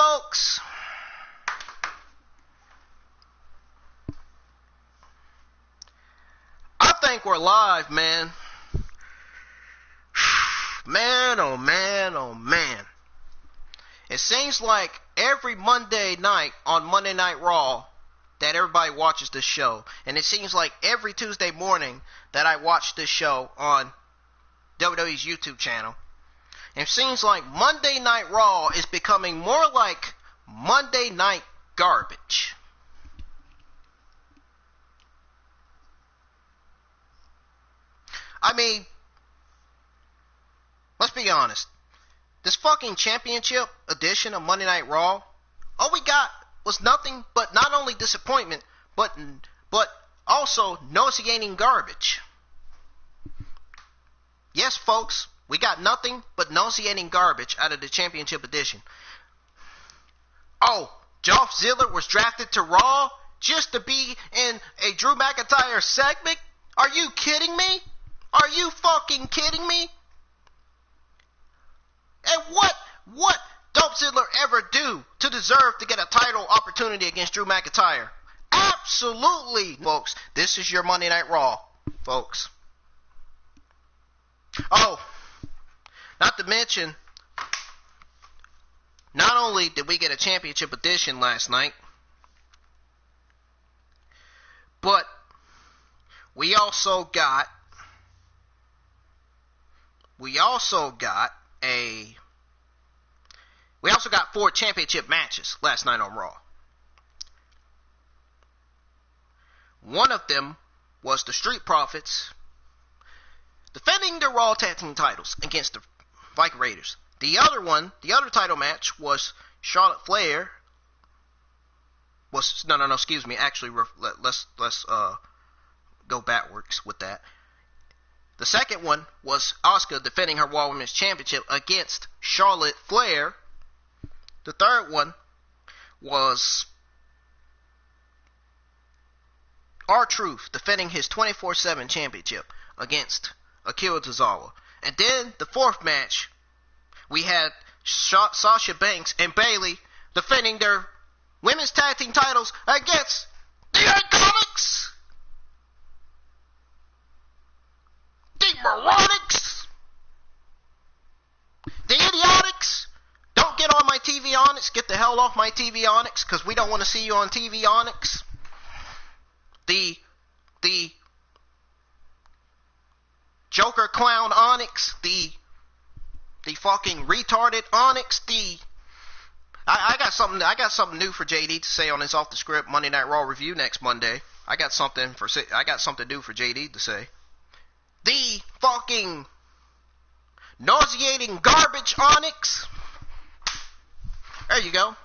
folks? I think we're live, man. Man, oh man, oh man. It seems like every Monday night on Monday Night Raw that everybody watches this show. And it seems like every Tuesday morning that I watch this show on WWE's YouTube channel. It seems like Monday Night Raw is becoming more like Monday Night Garbage. I mean, let's be honest. This fucking championship edition of Monday Night Raw, all we got was nothing but not only disappointment, but also nauseating garbage. Yes, folks, we got nothing but nauseating garbage out of the championship edition. Oh, Dolph Ziggler was drafted to Raw just to be in a Drew McIntyre segment? Are you kidding me? Are you fucking kidding me? And what Dolph Ziggler ever do to deserve to get a title opportunity against Drew McIntyre? Absolutely, folks. This is your Monday Night Raw, folks. Oh, not to mention, not only did we get a championship edition last night, but we also got four championship matches last night on Raw. One of them was the Street Profits defending their Raw Tag Team titles against the Viking Raiders. The other title match was Charlotte Flair. Actually, let's go backwards with that. The second one was Asuka defending her Raw Women's Championship against Charlotte Flair. The third one was R-Truth defending his 24/7 championship against Akira Tozawa. And then the fourth match, we had Sasha Banks and Bayley defending their women's tag team titles against the IIconics, the Moronics, the Idiotics. Don't get on my TV Onyx. Get the hell off my TV Onyx, because we don't want to see you on TV Onyx. The Joker clown Onyx, the fucking retarded Onyx, I got something new for JD to say on his off the script Monday Night Raw review next Monday. I got something new for JD to say. The fucking nauseating garbage Onyx. There you go.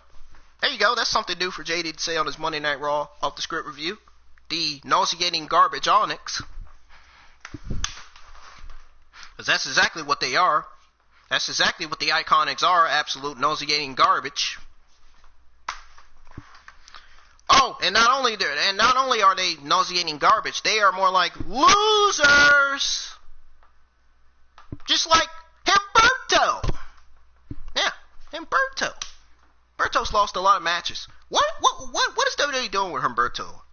That's something new for JD to say on his Monday Night Raw off the script review. The nauseating garbage Onyx. Because that's exactly what they are. That's exactly what the IIconics are. Absolute nauseating garbage. Oh, and not only are they nauseating garbage, they are more like losers. Just like Humberto. Yeah, Humberto. Humberto's lost a lot of matches. What is WWE doing with Humberto?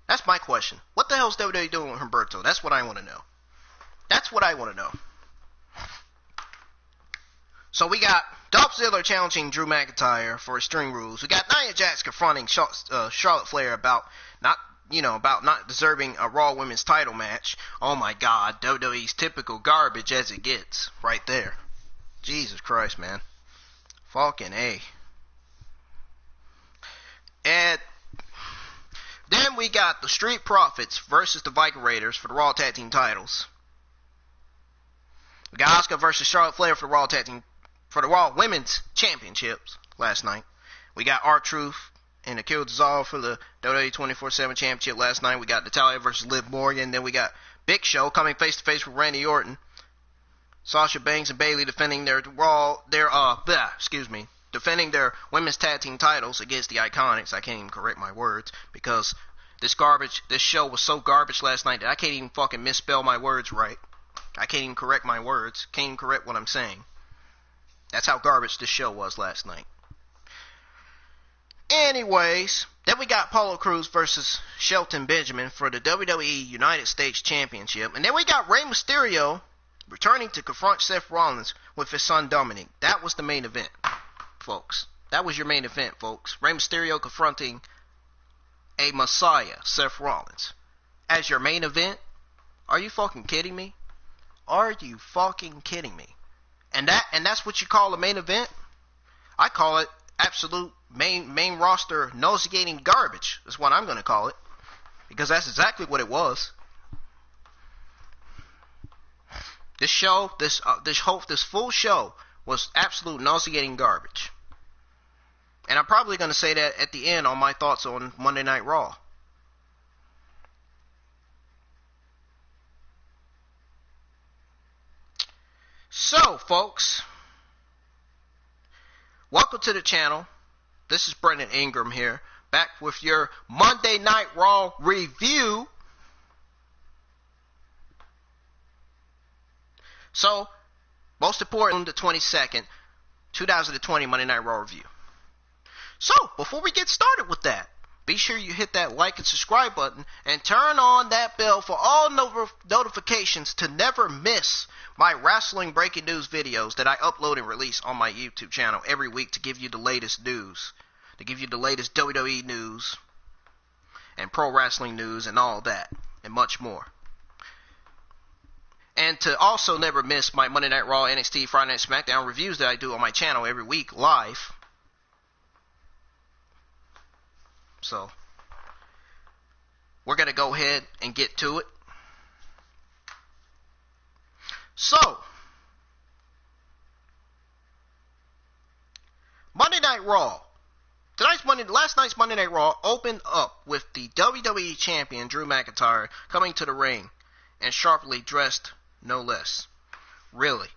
That's my question. What the hell is WWE doing with Humberto? That's what I want to know. So we got Dolph Ziggler challenging Drew McIntyre for Extreme Rules. We got Nia Jax confronting Charlotte Flair about not deserving a Raw Women's title match. Oh my God, WWE's typical garbage as it gets, right there. Jesus Christ, man. Fucking A. And then we got the Street Profits versus the Viking Raiders for the Raw Tag Team titles. We got Asuka versus Charlotte Flair for the Raw Women's Championships last night. We got R-Truth and Akira Tozawa for the WWE 24/7 Championship last night. We got Natalya versus Liv Morgan. Then we got Big Show coming face to face with Randy Orton. Sasha Banks and Bayley defending their women's tag team titles against the IIconics. I can't even correct my words because this show was so garbage last night that I can't even fucking misspell my words right. I can't even correct my words. Can't even correct what I'm saying. That's how garbage this show was last night. Anyways, then we got Apollo Crews versus Shelton Benjamin for the WWE United States Championship. And then we got Rey Mysterio returning to confront Seth Rollins with his son Dominik. That was the main event, folks. That was your main event, folks. Rey Mysterio confronting a Messiah, Seth Rollins, as your main event. Are you fucking kidding me? Are you fucking kidding me? And that's what you call a main event? I call it absolute main roster nauseating garbage. That's what I'm going to call it, because that's exactly what it was. This show, this full show was absolute nauseating garbage. And I'm probably going to say that at the end on my thoughts on Monday Night Raw. So, folks, welcome to the channel. This is Brendan Ingram here, back with your Monday Night Raw review. So, most important, the 22nd, 2020 Monday Night Raw review. So, before we get started with that, be sure you hit that like and subscribe button and turn on that bell for all notifications to never miss my wrestling breaking news videos that I upload and release on my YouTube channel every week to give you the latest news, to give you the latest WWE news and pro wrestling news and all that and much more. And to also never miss my Monday Night Raw, NXT, Friday Night SmackDown reviews that I do on my channel every week live. So, we're going to go ahead and get to it. So, Monday Night Raw. Last night's Monday Night Raw opened up with the WWE Champion Drew McIntyre coming to the ring and sharply dressed, no less. Really?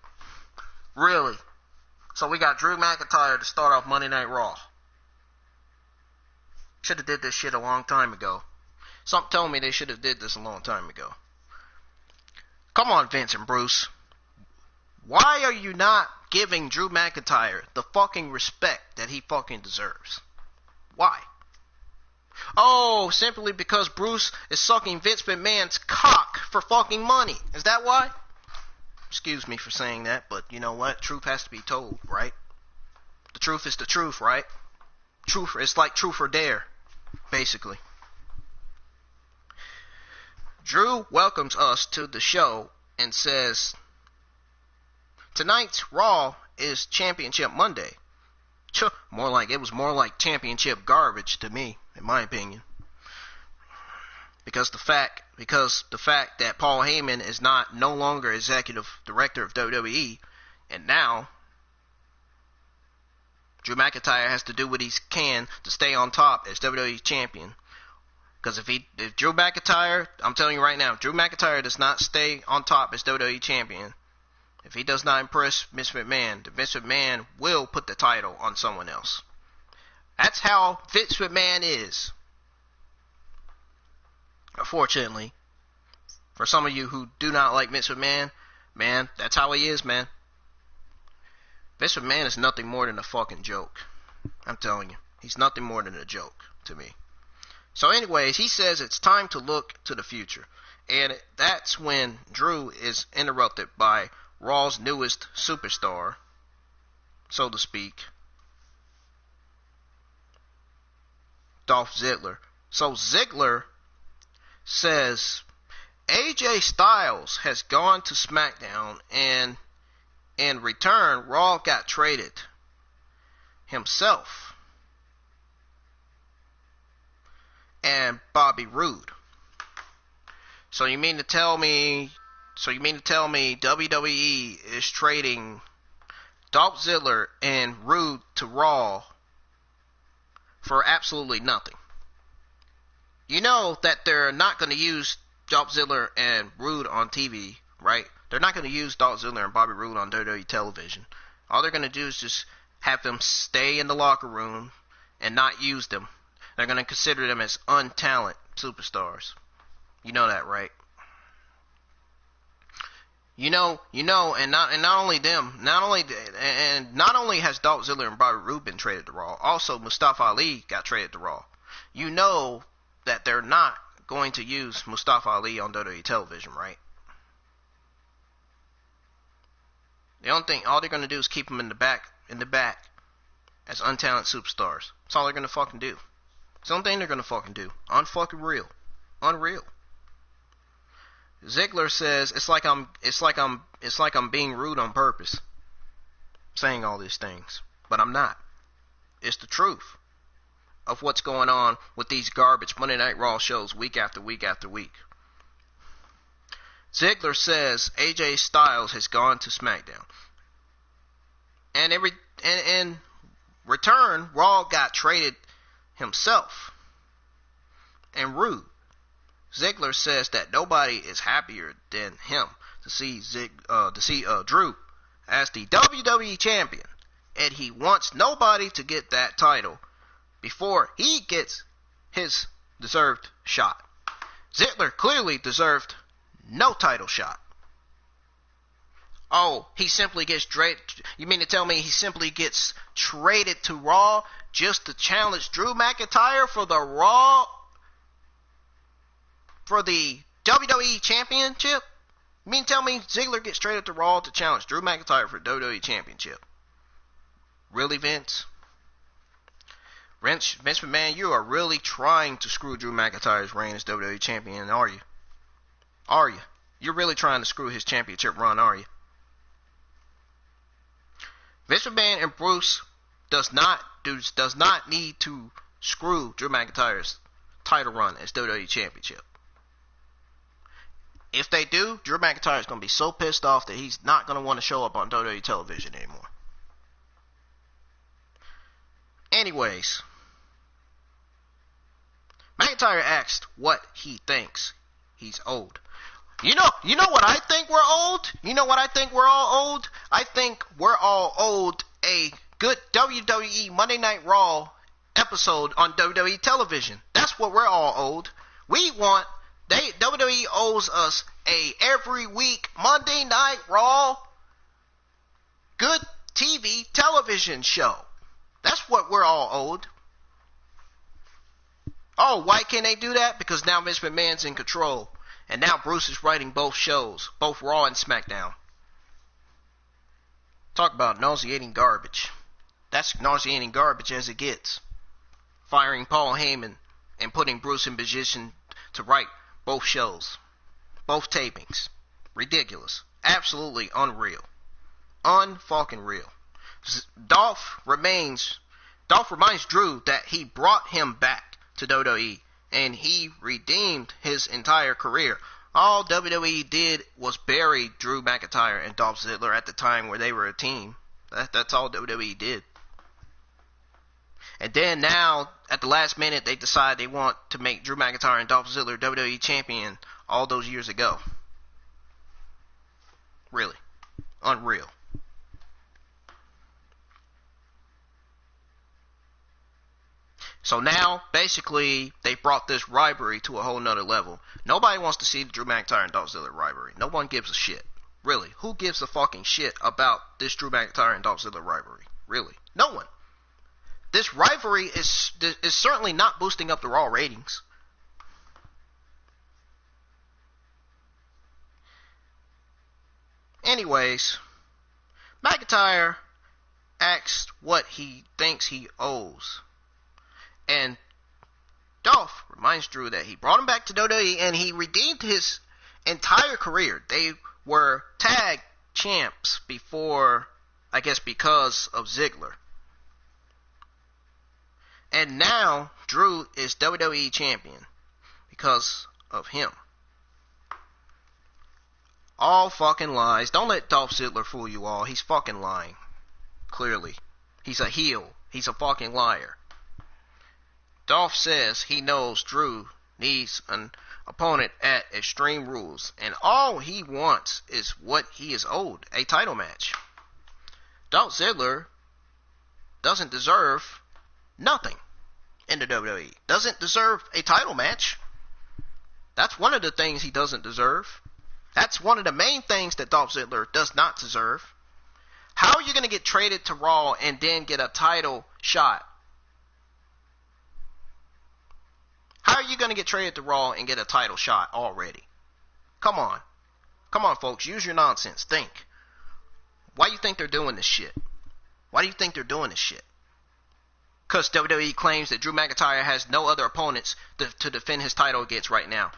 So we got Drew McIntyre to start off Monday Night Raw. Should have did this shit a long time ago. Something told me they should have did this a long time ago. Come on, Vince and Bruce. Why are you not giving Drew McIntyre the fucking respect that he fucking deserves? Why? Oh, simply because Bruce is sucking Vince McMahon's cock for fucking money. Is that why? Excuse me for saying that, but you know what? Truth has to be told, right? The truth is the truth, right? Truth, it's like truth or dare, basically. Drew welcomes us to the show and says, tonight's Raw is Championship Monday. It was more like championship garbage to me, in my opinion. Because the fact that Paul Heyman is no longer executive director of WWE, and now Drew McIntyre has to do what he can to stay on top as WWE champion. Because if Drew McIntyre, I'm telling you right now, Drew McIntyre does not stay on top as WWE champion, if he does not impress Vince McMahon, Vince McMahon will put the title on someone else. That's how Vince McMahon is. Unfortunately, for some of you who do not like Vince McMahon, man, that's how he is, man. Vince McMahon is nothing more than a fucking joke. I'm telling you. He's nothing more than a joke to me. So anyways, he says it's time to look to the future. And that's when Drew is interrupted by Raw's newest superstar, so to speak, Dolph Ziggler. So Ziggler says AJ Styles has gone to SmackDown, and in return, Raw got traded himself and Bobby Roode. So you mean to tell me WWE is trading Dolph Ziggler and Roode to Raw for absolutely nothing? You know that they're not going to use Dolph Ziggler and Roode on TV, right? They're not going to use Dolph Ziggler and Bobby Roode on WWE television. All they're going to do is just have them stay in the locker room and not use them. They're going to consider them as untalented superstars. You know that, right? and not only them, not only has Dolph Ziggler and Bobby Roode been traded to Raw, also Mustafa Ali got traded to Raw. You know that they're not going to use Mustafa Ali on WWE television, right? The only thing, all they're going to do is keep him in the back as untalented superstars. That's all they're going to fucking do. It's the only thing they're going to fucking do. Unfucking real. Unreal. Ziggler says it's like I'm being rude on purpose, saying all these things, but I'm not. It's the truth of what's going on with these garbage Monday Night Raw shows week after week after week. Ziggler says AJ Styles has gone to SmackDown, and in return, Raw got traded himself and Rude. Ziggler says that nobody is happier than him to see Drew as the WWE Champion, and he wants nobody to get that title before he gets his deserved shot. Ziggler clearly deserved no title shot. Oh, he simply gets traded. You mean to tell me he simply gets traded to Raw just to challenge Drew McIntyre for the WWE Championship? You mean to tell me Ziggler gets traded to Raw to challenge Drew McIntyre for WWE Championship? Really, Vince? Vince McMahon, you are really trying to screw Drew McIntyre's reign as WWE Champion, are you? Are you? You're really trying to screw his championship run, are you? Vince McMahon and Bruce does not need to screw Drew McIntyre's title run as WWE Championship. If they do, Drew McIntyre is going to be so pissed off that he's not going to want to show up on WWE television anymore. Anyways, McIntyre asked what he thinks he's owed. You know what I think we're owed? You know what I think we're all owed? I think we're all owed a good WWE Monday Night Raw episode on WWE television. That's what we're all owed. WWE owes us a every week Monday Night Raw good TV television show. That's what we're all owed. Oh, why can't they do that? Because now Vince McMahon's in control. And now Bruce is writing both shows, both Raw and SmackDown. Talk about nauseating garbage. That's nauseating garbage as it gets. Firing Paul Heyman and putting Bruce in position to write both shows. Both tapings. Ridiculous. Absolutely unreal. Unfucking real. Dolph reminds Drew that he brought him back to WWE and he redeemed his entire career. All WWE did was bury Drew McIntyre and Dolph Ziggler at the time where they were a team. That's all WWE did. And then now, at the last minute, they decide they want to make Drew McIntyre and Dolph Ziggler WWE Champion all those years ago. Really. Unreal. So now, basically, they brought this rivalry to a whole nother level. Nobody wants to see the Drew McIntyre and Dolph Ziggler rivalry. No one gives a shit. Really. Who gives a fucking shit about this Drew McIntyre and Dolph Ziggler rivalry? Really. No one. This rivalry is certainly not boosting up the Raw ratings. Anyways, McIntyre asked what he thinks he owes. And Dolph reminds Drew that he brought him back to WWE and he redeemed his entire career. They were tag champs before, I guess, because of Ziggler. And now Drew is WWE Champion because of him. All fucking lies. Don't let Dolph Ziggler fool you all. He's fucking lying. Clearly. He's a heel. He's a fucking liar. Dolph says he knows Drew needs an opponent at Extreme Rules, and all he wants is what he is owed, a title match. Dolph Ziggler doesn't deserve nothing in the WWE. Doesn't deserve a title match. That's one of the things he doesn't deserve. That's one of the main things that Dolph Ziggler does not deserve. How are you going to get traded to Raw and then get a title shot? How are you going to get traded to Raw and get a title shot already? Come on. Come on, folks. Use your nonsense. Think. Why do you think they're doing this shit? Why do you think they're doing this shit? Because WWE claims that Drew McIntyre has no other opponents to defend his title against right now.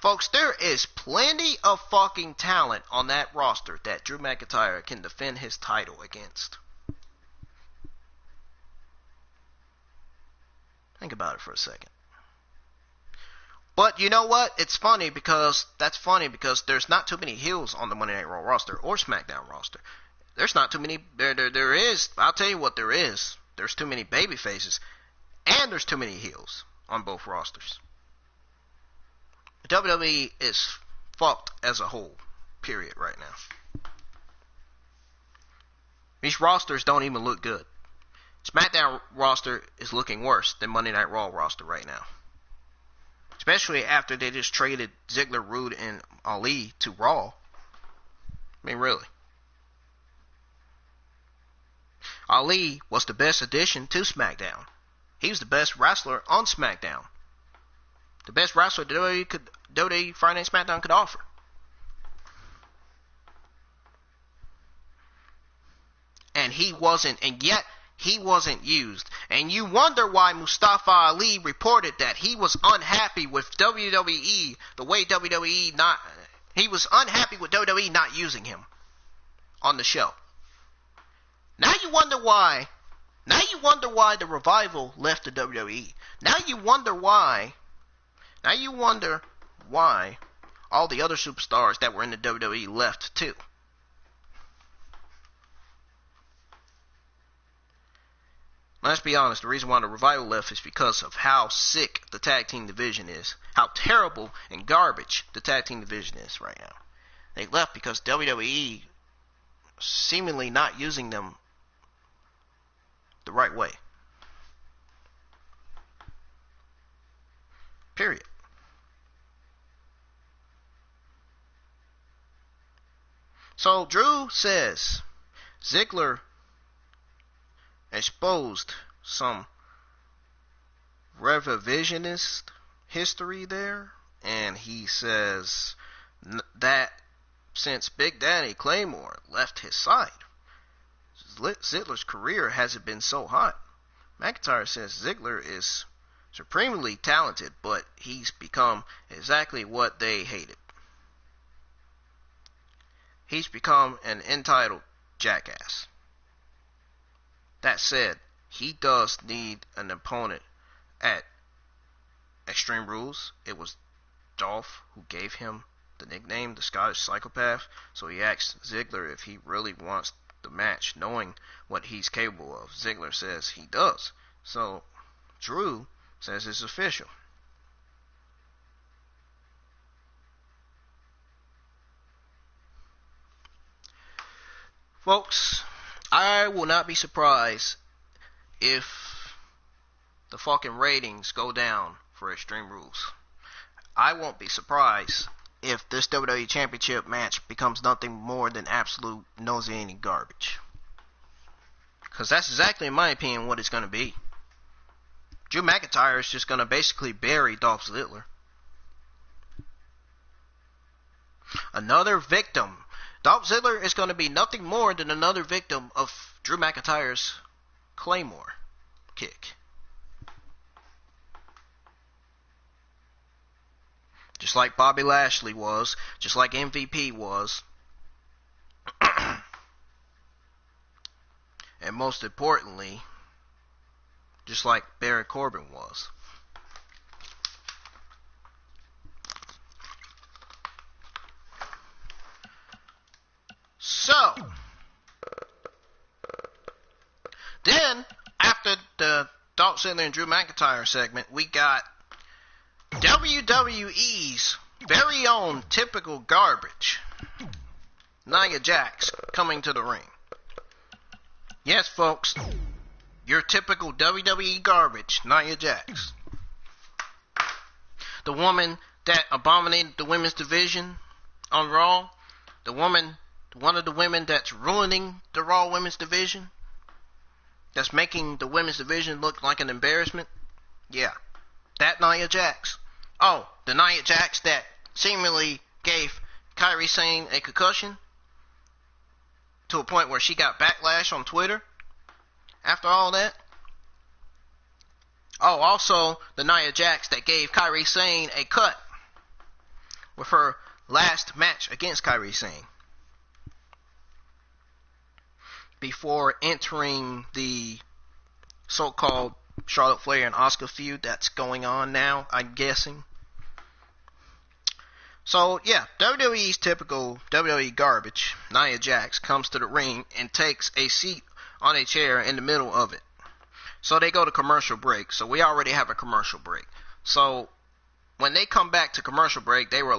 Folks, there is plenty of fucking talent on that roster that Drew McIntyre can defend his title against. Think about it for a second. But you know what? It's funny because there's not too many heels on the Monday Night Raw roster or SmackDown roster. There's not too many. There is. I'll tell you what there is. There's too many baby faces, and there's too many heels on both rosters. WWE is fucked as a whole, period, right now. These rosters don't even look good. SmackDown roster is looking worse than Monday Night Raw roster right now. Especially after they just traded Ziggler, Rude, and Ali to Raw. I mean, really. Ali was the best addition to SmackDown. He was the best wrestler on SmackDown. The best wrestler WWE Friday Night SmackDown could offer. And yet he wasn't used. And you wonder why Mustafa Ali reported that he was unhappy with WWE, the way he was unhappy with WWE not using him on the show. Now you wonder why the Revival left the WWE. Now you wonder why all the other superstars that were in the WWE left too. Let's be honest, the reason why the Revival left is because of how sick the tag team division is. How terrible and garbage the tag team division is right now. They left because WWE seemingly not using them the right way. Period. So Drew says Ziggler exposed some revisionist history there, and he says that since Big Daddy Claymore left his side, Ziggler's career hasn't been so hot. McIntyre says Ziggler is supremely talented, but he's become exactly what they hated. He's become an entitled jackass. That said, he does need an opponent at Extreme Rules. It was Dolph who gave him the nickname, the Scottish Psychopath. So he asked Ziggler if he really wants the match, knowing what he's capable of. Ziggler says he does. So Drew says it's official. Folks, I will not be surprised if the fucking ratings go down for Extreme Rules. I won't be surprised if this WWE Championship match becomes nothing more than absolute nauseating garbage. Because that's exactly, in my opinion, what it's going to be. Drew McIntyre is just going to basically bury Dolph Ziggler. Another victim. Dolph Ziggler is going to be nothing more than another victim of Drew McIntyre's Claymore kick. Just like Bobby Lashley was, just like MVP was, and most importantly, just like Baron Corbin was. So, then, after the Dolph Ziggler and Drew McIntyre segment, we got WWE's very own typical garbage, Nia Jax, coming to the ring. Yes, folks, your typical WWE garbage, Nia Jax. The woman that abominated the women's division on Raw, one of the women that's ruining the Raw Women's Division, that's making the Women's Division look like an embarrassment, yeah, that Nia Jax. Oh, the Nia Jax that seemingly gave Kairi Sane a concussion to a point where she got backlash on Twitter after all that. Oh, also the Nia Jax that gave Kairi Sane a cut with her last match against Kairi Sane before entering the so-called Charlotte Flair and Asuka feud that's going on now, I'm guessing. So, yeah, WWE's typical WWE garbage, Nia Jax, comes to the ring and takes a seat on a chair in the middle of it. So they go to commercial break. So we already have a commercial break. So when they come back to commercial break, they were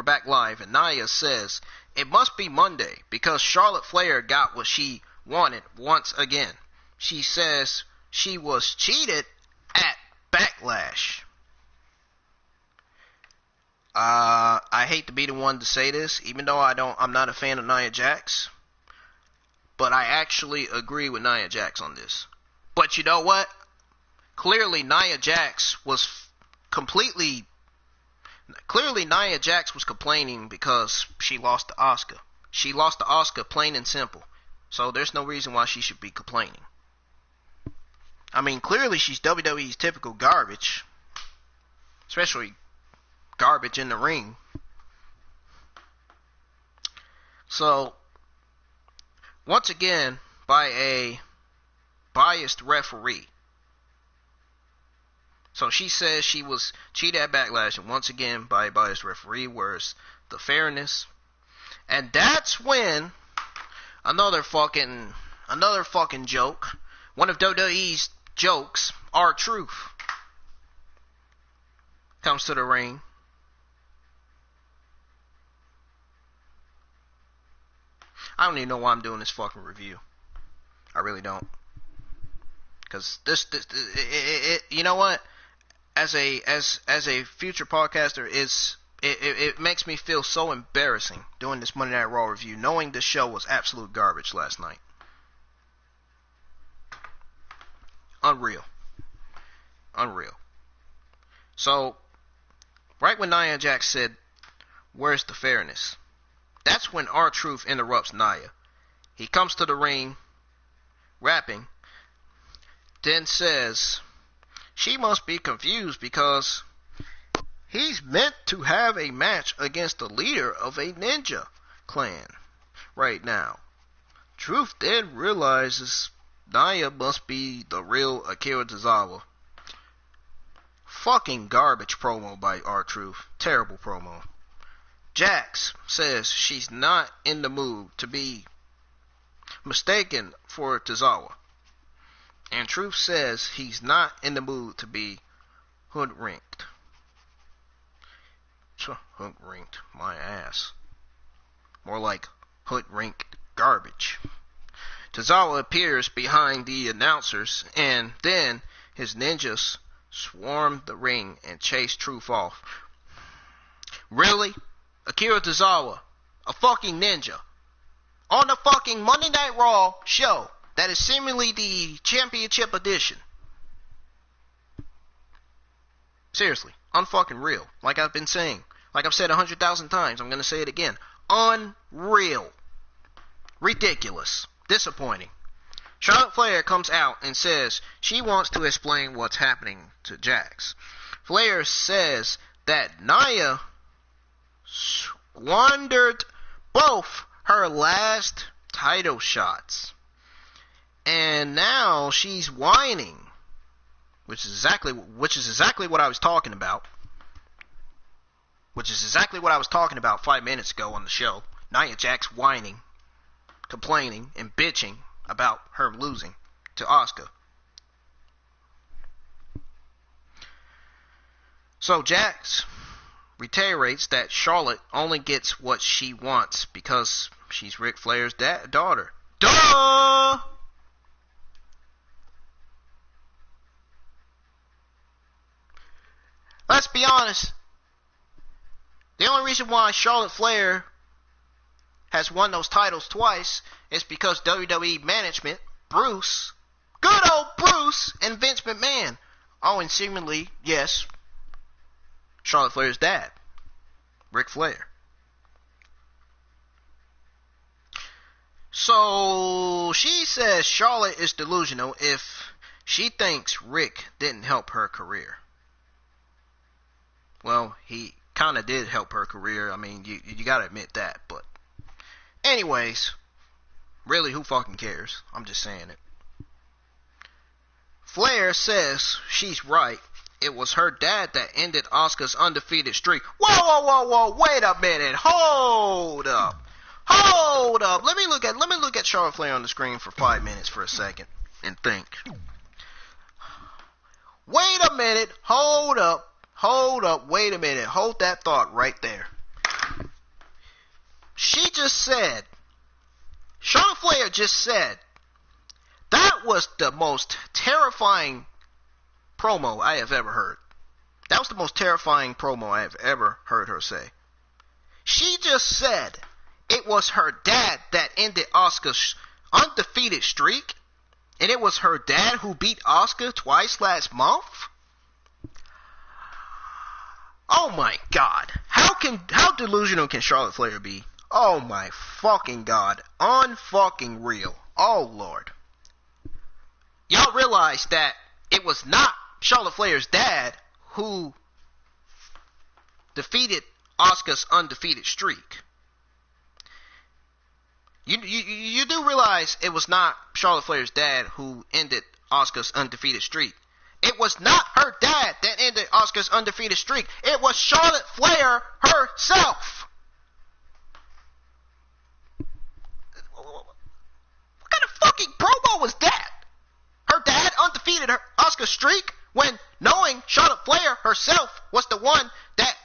back live, and Nia says, it must be Monday because Charlotte Flair got what she wanted once again. She says she was cheated at Backlash. I hate to be the one to say this, even though I'm not a fan of Nia Jax, but I actually agree with Nia Jax on this. But you know what? Clearly Nia Jax was complaining because she lost to Asuka. She lost to Asuka, plain and simple. So there's no reason why she should be complaining. I mean, clearly she's WWE's typical garbage, especially garbage in the ring. So, once again, by a biased referee. So she says she was cheated at Backlash, and once again by a biased referee. Where's the fairness? And that's when another fucking joke, one of WWE's jokes, R-Truth, comes to the ring. I don't even know why I'm doing this fucking review. I really don't. Because you know what? As a future podcaster, it makes me feel so embarrassing doing this Monday Night Raw review, knowing this show was absolute garbage last night. Unreal. So, right when Nia Jax said, "Where's the fairness?" that's when R-Truth interrupts Nia. He comes to the ring, rapping, then says, she must be confused because he's meant to have a match against the leader of a ninja clan right now. Truth then realizes Nia must be the real Akira Tozawa. Fucking garbage promo by R-Truth. Terrible promo. Jax says she's not in the mood to be mistaken for Tozawa. And Truth says he's not in the mood to be hoodwinked. Hoodwinked, my ass. More like hoodwinked garbage. Tozawa appears behind the announcers, and then his ninjas swarm the ring and chase Truth off. Really? Akira Tozawa, a fucking ninja, on the fucking Monday Night Raw show that is seemingly the championship edition. Seriously, unfucking real. Like I've been saying, like I've said 100,000 times, I'm gonna say it again. Unreal. Ridiculous. Disappointing. Charlotte Flair comes out and says she wants to explain what's happening to Jax. Flair says that Nia squandered both her last title shots, and now she's whining, which is exactly what I was talking about. Which is exactly what I was talking about 5 minutes ago on the show. Nia Jax whining, complaining, and bitching about her losing to Asuka. So Jax reiterates that Charlotte only gets what she wants because she's Ric Flair's daughter. Duh! Let's be honest. The only reason why Charlotte Flair has won those titles twice is because WWE management, Bruce, good old Bruce, and Vince McMahon. Oh, and seemingly, yes, Charlotte Flair's dad, Ric Flair. So she says Charlotte is delusional if she thinks Rick didn't help her career. Well, he kind of did help her career. I mean, you gotta admit that. But anyways, really, who fucking cares? I'm just saying it. Flair says she's right. It was her dad that ended Asuka's undefeated streak. Whoa, wait a minute. Hold up. Let me look at Charlotte Flair on the screen for 5 minutes for a second and think. Wait a minute. Hold up. Wait a minute. Hold that thought right there. Charlotte Flair just said, that was the most terrifying promo I have ever heard. That was the most terrifying promo I have ever heard her say. She just said it was her dad that ended Asuka's undefeated streak, and it was her dad who beat Asuka twice last month? Oh my God. How delusional can Charlotte Flair be? Oh my fucking God. Unfucking real. Oh Lord. Y'all realize that it was not Charlotte Flair's dad who defeated Asuka's undefeated streak. You do realize it was not Charlotte Flair's dad who ended Asuka's undefeated streak. It was not her dad that ended Asuka's undefeated streak. It was Charlotte Flair herself. What kind of fucking promo was that? Her dad undefeated Asuka's streak when knowing Charlotte Flair herself was the one that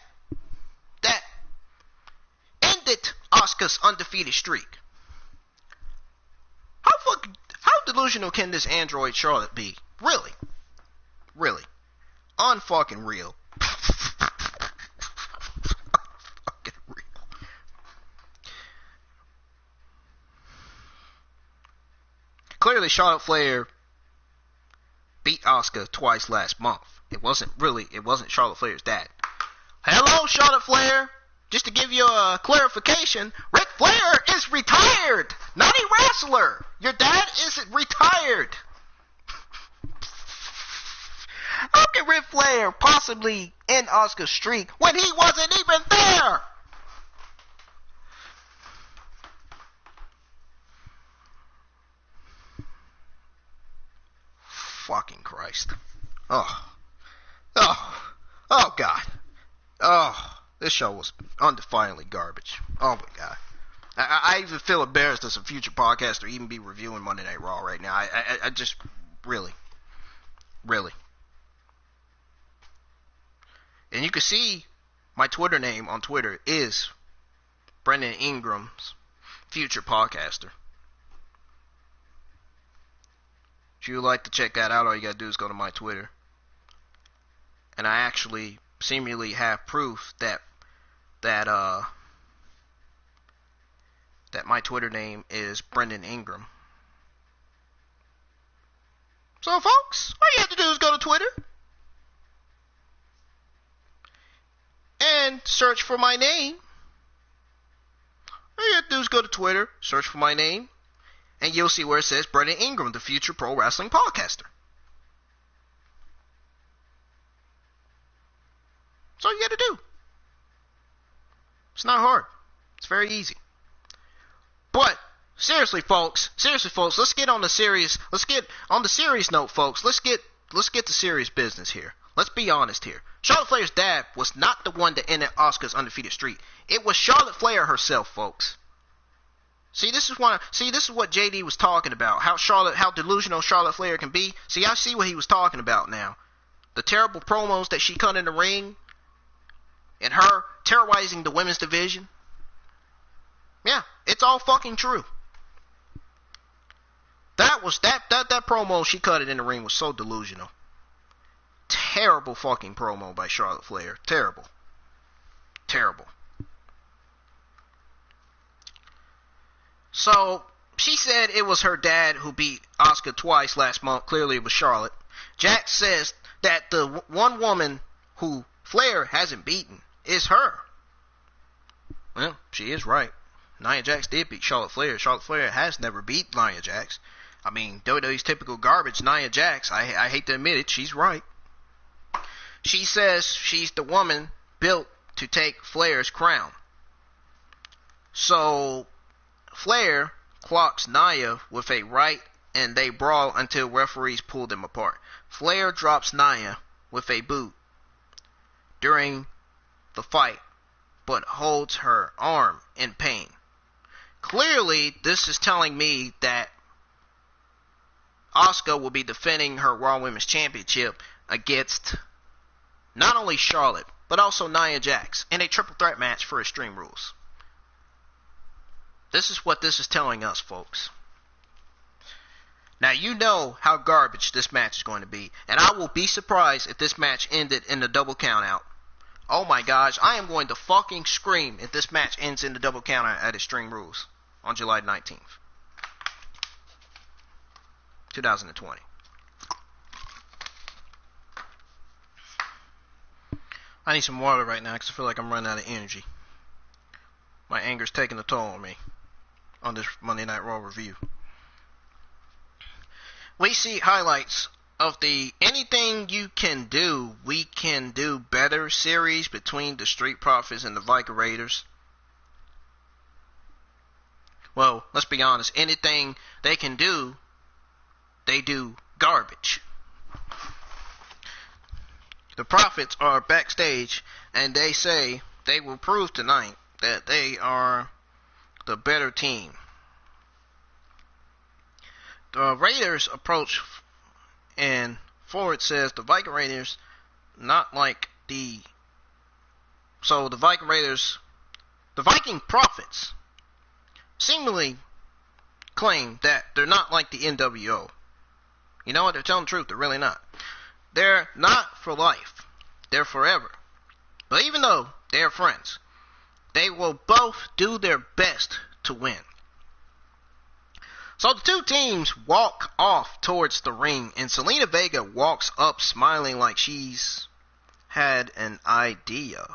ended Asuka's undefeated streak. How delusional can this android Charlotte be? Really? Unfucking real. Fucking real. Clearly Charlotte Flair beat Asuka twice last month. It wasn't Charlotte Flair's dad. Hello, Charlotte Flair. Just to give you a clarification, Ric Flair is retired, not a wrestler. Your dad is retired. How can Ric Flair possibly end Asuka's streak when he wasn't even there? Fucking Christ. Oh God. This show was undefinedly garbage. Oh my God. I even feel embarrassed as a future podcaster to even be reviewing Monday Night Raw right now. I just really. And you can see my Twitter name on Twitter is Brendan Ingram's future podcaster. If you would like to check that out, all you gotta do is go to my Twitter. And I actually seemingly have proof that my Twitter name is Brendan Ingram. So folks, all you have to do is go to Twitter and search for my name. All you have to do is go to Twitter, search for my name, and you'll see where it says Brendan Ingram, the future pro wrestling podcaster. That's all you got to do. It's not hard. It's very easy. But seriously, folks, let's get on the serious. Let's get on the serious note, folks. Let's get to serious business here. Let's be honest here. Charlotte Flair's dad was not the one that ended Asuka's undefeated streak. It was Charlotte Flair herself, folks. See, this is what JD was talking about. How delusional Charlotte Flair can be. See, I see what he was talking about now. The terrible promos that she cut in the ring, and her terrorizing the women's division. Yeah, it's all fucking true. That promo she cut it in the ring was so delusional. Terrible fucking promo by Charlotte Flair. Terrible. So she said it was her dad who beat Asuka twice last month. Clearly it was Charlotte. Jax says that the one woman who Flair hasn't beaten is her. Well, she is right. Nia Jax did beat Charlotte Flair. Charlotte Flair has never beat Nia Jax. I mean, WWE's typical garbage, Nia Jax. I hate to admit it, she's right. She says she's the woman built to take Flair's crown. So, Flair clocks Nia with a right, and they brawl until referees pull them apart. Flair drops Nia with a boot during the fight, but holds her arm in pain. Clearly, this is telling me that Asuka will be defending her Raw Women's Championship against not only Charlotte, but also Nia Jax in a triple threat match for Extreme Rules. This is what this is telling us, folks. Now, you know how garbage this match is going to be, and I will be surprised if this match ended in a double countout. Oh my gosh, I am going to fucking scream if this match ends in the double countout at Extreme Rules on July 19th, 2020. I need some water right now because I feel like I'm running out of energy. My anger's taking a toll on me on this Monday Night Raw review. We see highlights of the Anything You Can Do, We Can Do Better series between the Street Profits and the Viking Raiders. Well, let's be honest. Anything they can do, they do garbage. The Profits are backstage, and they say they will prove tonight that they are the better team. The Raiders approach, and Forward says the Viking Raiders not like the... So the Viking Raiders, the Viking Profits seemingly claim that they're not like the NWO. You know what? They're telling the truth. They're really not. They're not for life. They're forever. But even though they're friends, they will both do their best to win. So the two teams walk off towards the ring, and Zelina Vega walks up smiling like she's had an idea.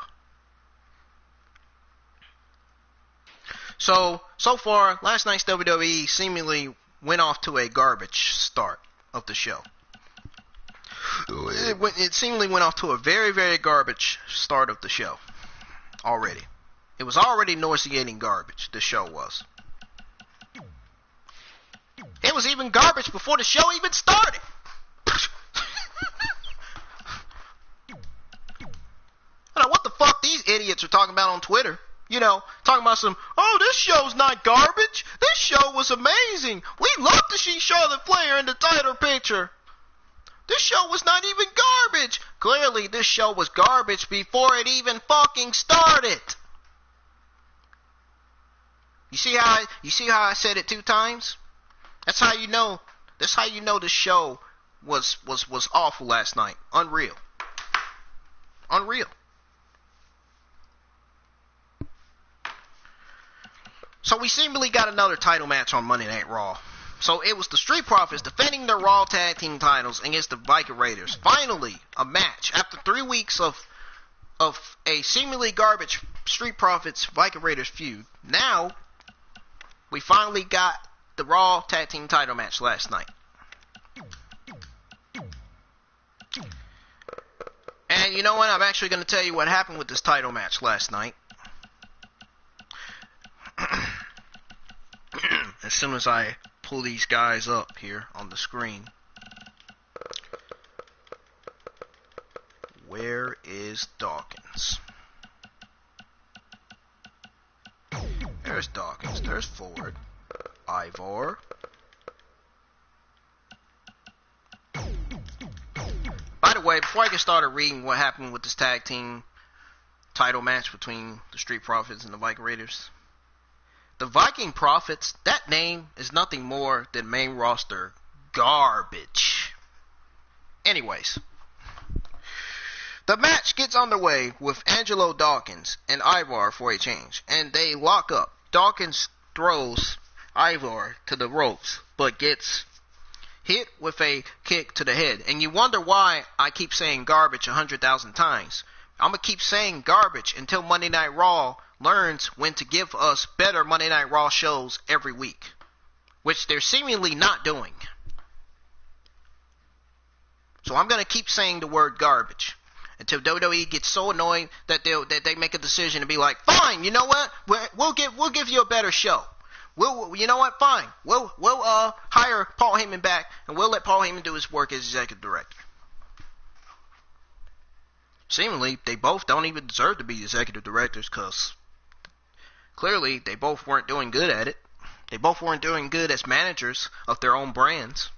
So far, last night's WWE seemingly went off to a garbage start of the show. It seemingly went off to a very, very garbage start of the show already. It was already nauseating garbage, the show was. It was even garbage before the show even started. I don't know what the fuck these idiots are talking about on Twitter. You know, talking about some, oh, this show's not garbage. This show was amazing. We love to see Charlotte Flair in the title picture. This show was not even garbage. Clearly, this show was garbage before it even fucking started. You see how I said it 2 times? That's how you know. That's how you know the show was awful last night. Unreal. So we seemingly got another title match on Monday Night Raw. So it was the Street Profits defending their Raw Tag Team titles against the Viking Raiders. Finally, a match after 3 weeks of a seemingly garbage Street Profits Viking Raiders feud. Now we finally got the Raw Tag Team title match last night. And you know what? I'm actually going to tell you what happened with this title match last night. As soon as I pull these guys up here on the screen. Where is Dawkins? There's Dawkins. There's Ford. Ivor. By the way, before I get started reading what happened with this tag team title match between the Street Profits and the Viking Raiders, the Viking Profits, that name is nothing more than main roster garbage. Anyways, the match gets underway with Angelo Dawkins and Ivar for a change, and they lock up. Dawkins throws Ivar to the ropes, but gets hit with a kick to the head. And you wonder why I keep saying garbage 100,000 times. I'm going to keep saying garbage until Monday Night Raw learns when to give us better Monday Night Raw shows every week, which they're seemingly not doing. So I'm going to keep saying the word garbage until WWE gets so annoyed that they make a decision to be like, fine, you know what? We'll give you a better show. You know what? Fine. We'll hire Paul Heyman back, and we'll let Paul Heyman do his work as executive director. Seemingly, they both don't even deserve to be executive directors, because clearly they both weren't doing good at it. They both weren't doing good as managers of their own brands.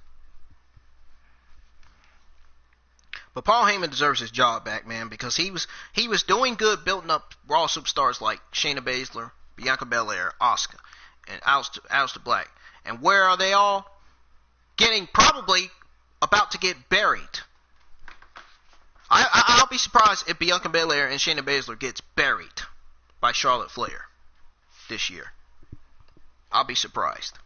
But Paul Heyman deserves his job back, man, because he was doing good building up Raw superstars like Shayna Baszler, Bianca Belair, Asuka, and Aleister Black. And where are they all? Probably about to get buried. I'll be surprised if Bianca Belair and Shayna Baszler gets buried by Charlotte Flair this year. I'll be surprised.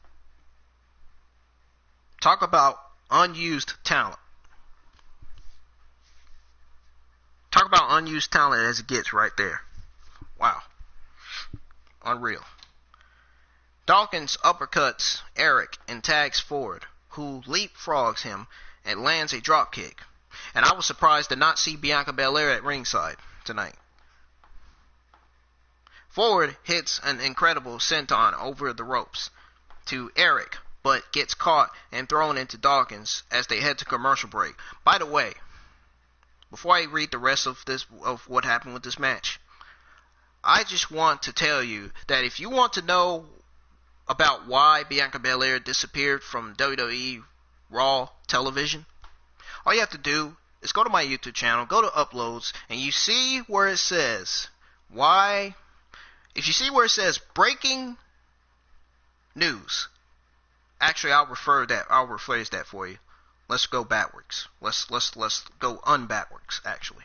Talk about unused talent. Talk about unused talent as it gets right there. Wow. Unreal. Dawkins uppercuts Eric and tags Ford, who leapfrogs him and lands a dropkick. And I was surprised to not see Bianca Belair at ringside tonight. Ford hits an incredible senton over the ropes to Eric, but gets caught and thrown into Dawkins as they head to commercial break. By the way, before I read the rest of what happened with this match, I just want to tell you that if you want to know about why Bianca Belair disappeared from WWE Raw television, all you have to do is go to my YouTube channel, go to uploads, and you see where it says why. If you see where it says breaking news, actually I'll rephrase that for you. Let's go backwards. Let's go unbackwards, actually.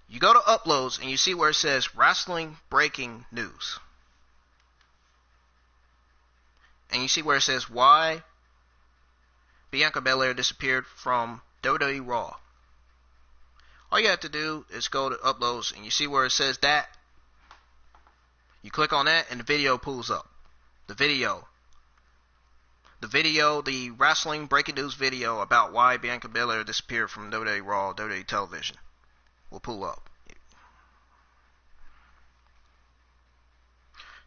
You go to uploads and you see where it says wrestling breaking news. And you see where it says why Bianca Belair disappeared from WWE Raw. All you have to do is go to uploads and you see where it says that. You click on that and the video pulls up. The wrestling breaking news video about why Bianca Belair disappeared from WWE Raw, WWE television will pull up.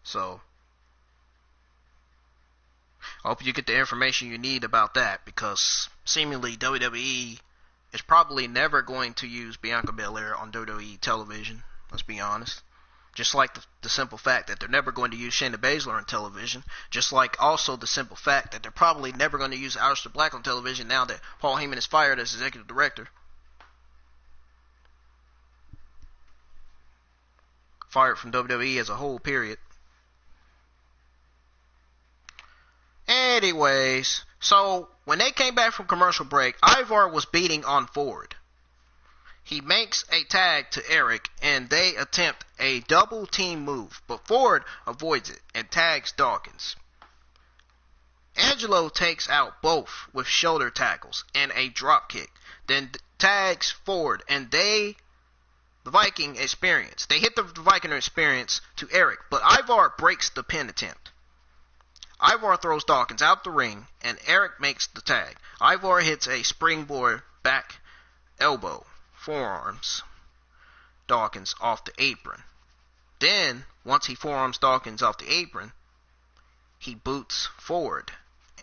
So, I hope you get the information you need about that, because seemingly WWE is probably never going to use Bianca Belair on WWE television. Let's be honest. Just like the simple fact that they're never going to use Shayna Baszler on television. Just like also the simple fact that they're probably never going to use Aleister Black on television now that Paul Heyman is fired as executive director. Fired from WWE as a whole, period. Anyways, so when they came back from commercial break, Ivar was beating on Ford. He makes a tag to Eric, and they attempt a double team move, but Ford avoids it and tags Dawkins. Angelo takes out both with shoulder tackles and a drop kick, then tags Ford, and the Viking Experience. They hit the Viking Experience to Eric, but Ivar breaks the pin attempt. Ivar throws Dawkins out the ring, and Eric makes the tag. Ivar hits a springboard back elbow. Forearms Dawkins off the apron. Then, once he forearms Dawkins off the apron, he boots forward,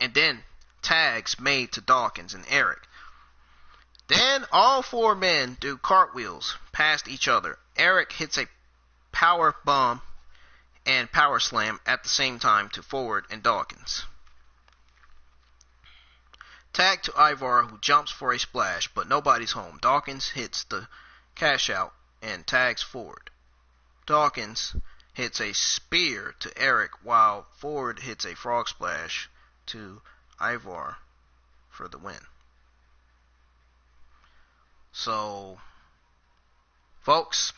and then tags made to Dawkins and Eric. Then all four men do cartwheels past each other. Eric hits a power bomb and power slam at the same time to Ford and Dawkins. Tag to Ivar, who jumps for a splash, but nobody's home. Dawkins hits the cash out and tags Ford. Dawkins hits a spear to Eric, while Ford hits a frog splash to Ivar for the win. So, folks,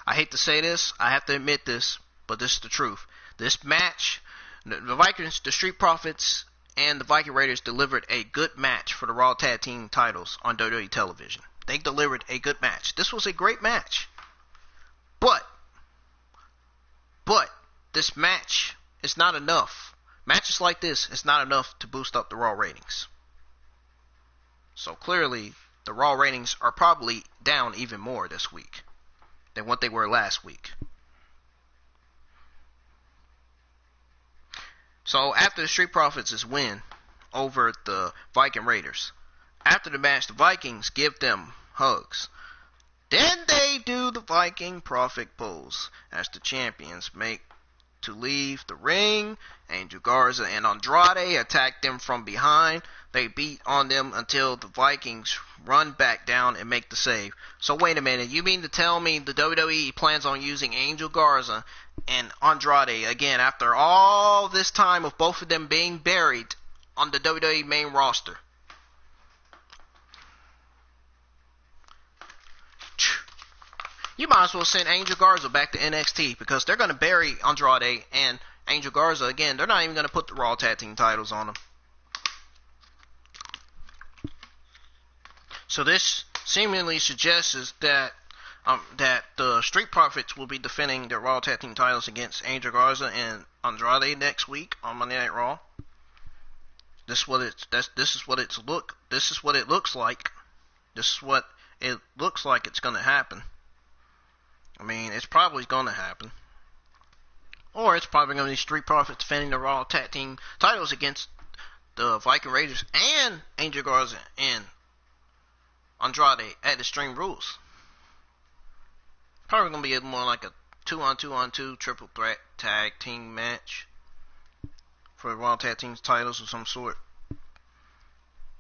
I hate to say this, I have to admit this, but this is the truth. This match The Vikings, the Street Profits, and the Viking Raiders delivered a good match for the Raw Tag Team titles on WWE television. They delivered a good match. This was a great match. But this match is not enough. Matches like this is not enough to boost up the Raw ratings. So clearly, the Raw ratings are probably down even more this week than what they were last week. So after the Street Profits' win over the Viking Raiders, after the match, the Vikings give them hugs. Then they do the Viking Prophet pose as the champions make to leave the ring. Angel Garza and Andrade attack them from behind. They beat on them until the Vikings run back down and make the save. So wait a minute, you mean to tell me the WWE plans on using Angel Garza and Andrade again after all this time of both of them being buried on the WWE main roster? You might as well send Angel Garza back to NXT because they're going to bury Andrade and Angel Garza again. They're not even going to put the Raw Tag Team titles on them. So this seemingly suggests that the Street Profits will be defending their Raw Tag Team titles against Angel Garza and Andrade next week on Monday Night Raw. This is what it looks like. This is what it looks like it's going to happen. I mean, it's probably going to happen. Or it's probably going to be Street Profits defending the Raw Tag Team titles against the Viking Raiders and Angel Garza and Andrade at Extreme Rules. Probably going to be more like a 2-on-2-on-2 triple threat tag team match for the Raw Tag Team titles of some sort.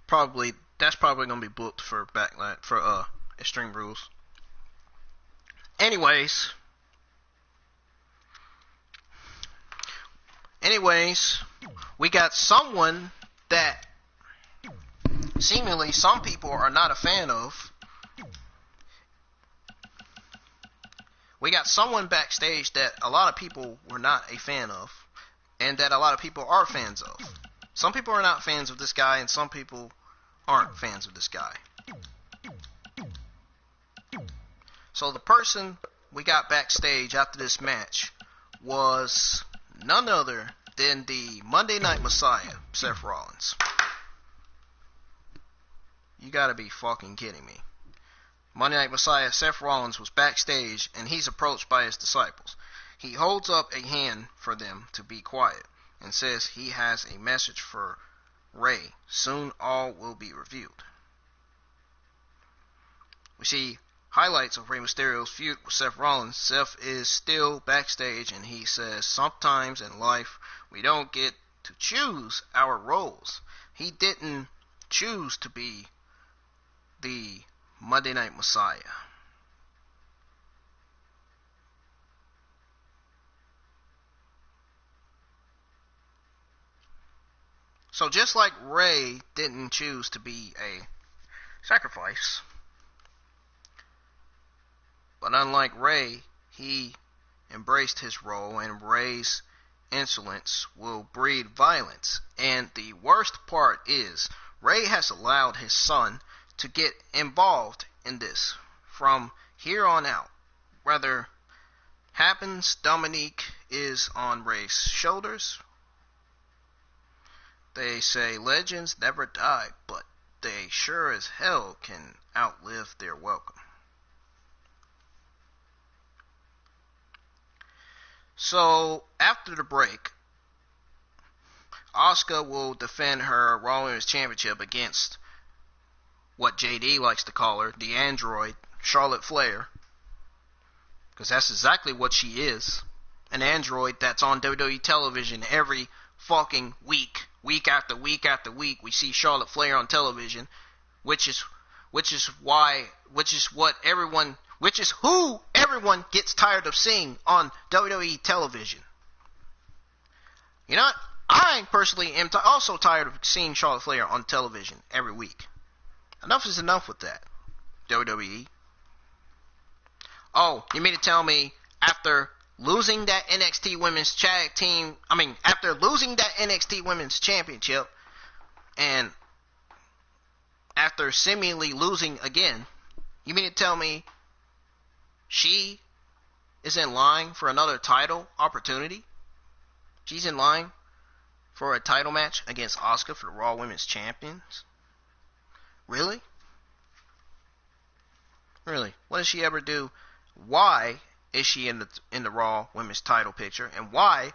That's probably going to be booked for Extreme Rules. Anyways, we got someone that seemingly some people are not a fan of. We got someone backstage that a lot of people were not a fan of, and that a lot of people are fans of. Some people are not fans of this guy, and some people aren't fans of this guy. So the person we got backstage after this match was none other than the Monday Night Messiah, Seth Rollins. You gotta be fucking kidding me. Monday Night Messiah, Seth Rollins, was backstage and he's approached by his disciples. He holds up a hand for them to be quiet and says he has a message for Rey. Soon all will be revealed. We see highlights of Rey Mysterio's feud with Seth Rollins. Seth is still backstage and he says, sometimes in life we don't get to choose our roles. He didn't choose to be the Monday Night Messiah. So just like Rey didn't choose to be a sacrifice, but unlike Rey, he embraced his role, and Rey's insolence will breed violence. And the worst part is, Rey has allowed his son to get involved in this from here on out. Whether happens, Dominik is on Rey's shoulders. They say legends never die, but they sure as hell can outlive their welcome. So, after the break, Asuka will defend her Raw Women's Championship against what JD likes to call her, the android, Charlotte Flair. Because that's exactly what she is. An android that's on WWE television every fucking week. Week after week after week, we see Charlotte Flair on television, which is who everyone gets tired of seeing on WWE television. You know what? I personally am also tired of seeing Charlotte Flair on television every week. Enough is enough with that, WWE. Oh, you mean to tell me after losing that NXT Women's after losing that NXT Women's Championship, and after seemingly losing again, you mean to tell me she is in line for another title opportunity? She's in line for a title match against Asuka for the Raw Women's Champions? Really? Really? What does she ever do? Why is she in the Raw Women's title picture? And why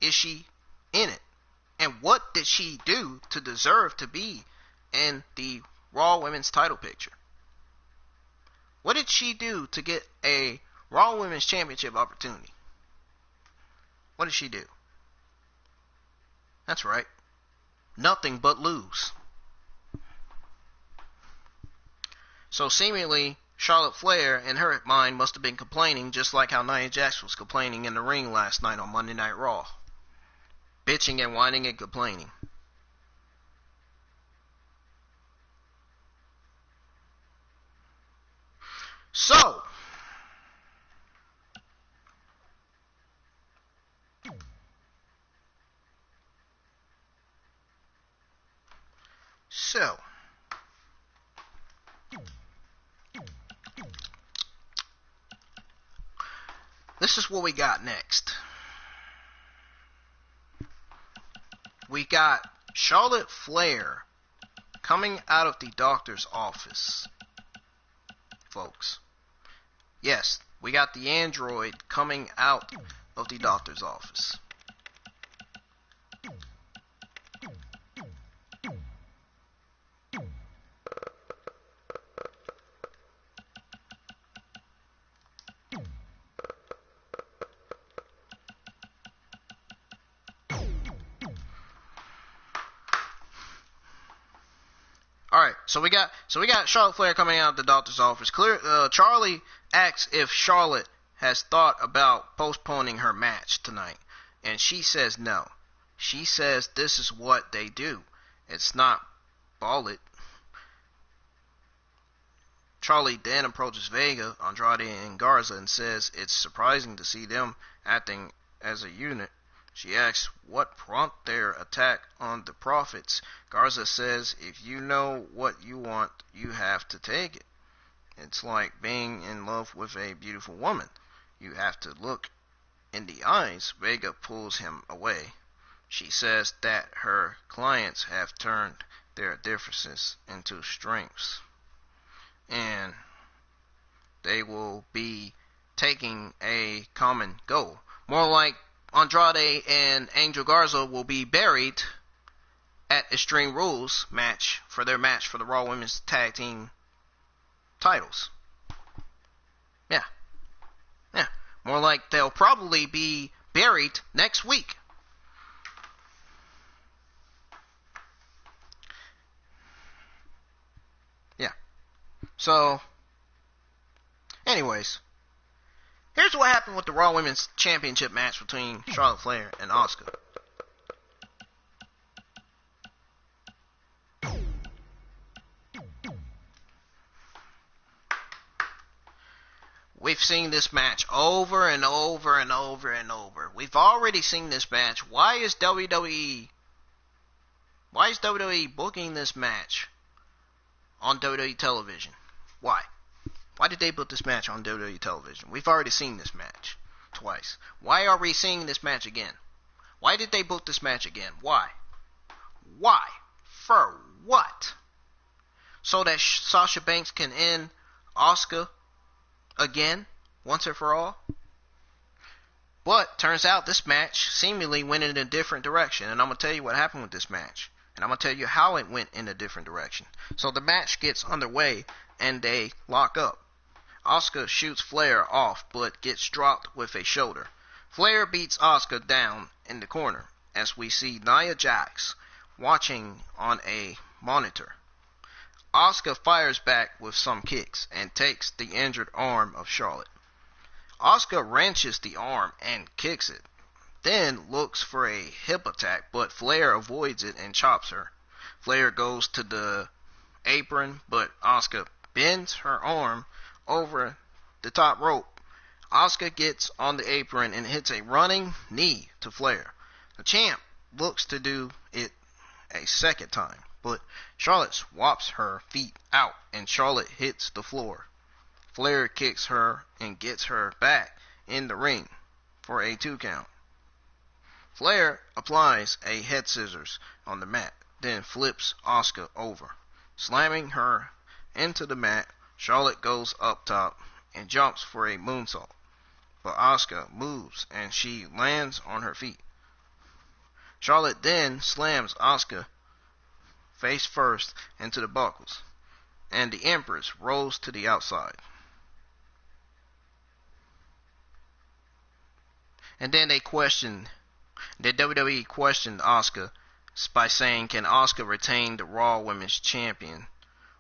is she in it? And what did she do to deserve to be in the Raw Women's title picture? What did she do to get a Raw Women's Championship opportunity? What did she do? That's right. Nothing but lose. So seemingly, Charlotte Flair, in her mind, must have been complaining just like how Nia Jax was complaining in the ring last night on Monday Night Raw. Bitching and whining and complaining. So, this is what we got next. We got Charlotte Flair coming out of the doctor's office. Folks. Yes, we got the android coming out of the doctor's office. Alright, so we got Charlotte Flair coming out of the doctor's office. Charlie asks if Charlotte has thought about postponing her match tonight, and she says no. She says this is what they do. It's not bullet. Charlie then approaches Vega, Andrade, and Garza and says it's surprising to see them acting as a unit. She asks what prompted their attack on the Prophets. Garza says, if you know what you want, you have to take it. It's like being in love with a beautiful woman. You have to look in the eyes. Vega pulls him away. She says that her clients have turned their differences into strengths, and they will be taking a common goal. More like Andrade and Angel Garza will be buried at Extreme Rules match for the Raw Women's Tag Team titles. Yeah. More like they'll probably be buried next week. Yeah. So, anyways, here's what happened with the Raw Women's Championship match between Charlotte Flair and Asuka. We've seen this match over and over and over and over. We've already seen this match. Why is WWE booking this match on WWE television? Why? Why did they book this match on WWE television? We've already seen this match twice. Why are we seeing this match again? Why did they book this match again? Why? Why? For what? So that Sasha Banks can end Asuka again, once and for all? But turns out this match seemingly went in a different direction, and I'm going to tell you what happened with this match, and I'm going to tell you how it went in a different direction. So the match gets underway, and they lock up. Asuka shoots Flair off, but gets dropped with a shoulder. Flair beats Asuka down in the corner, as we see Nia Jax watching on a monitor. Asuka fires back with some kicks and takes the injured arm of Charlotte. Asuka wrenches the arm and kicks it, then looks for a hip attack, but Flair avoids it and chops her. Flair goes to the apron, but Asuka bends her arm over the top rope. Asuka gets on the apron and hits a running knee to Flair. The champ looks to do it a second time, but Charlotte swaps her feet out and Charlotte hits the floor. Flair kicks her and gets her back in the ring for a 2 count. Flair applies a head scissors on the mat, then flips Asuka over. Slamming her into the mat, Charlotte goes up top and jumps for a moonsault. But Asuka moves and she lands on her feet. Charlotte then slams Asuka face first into the buckles, and the Empress rolls to the outside. And then the WWE questioned Asuka by saying, can Asuka retain the Raw Women's Champion,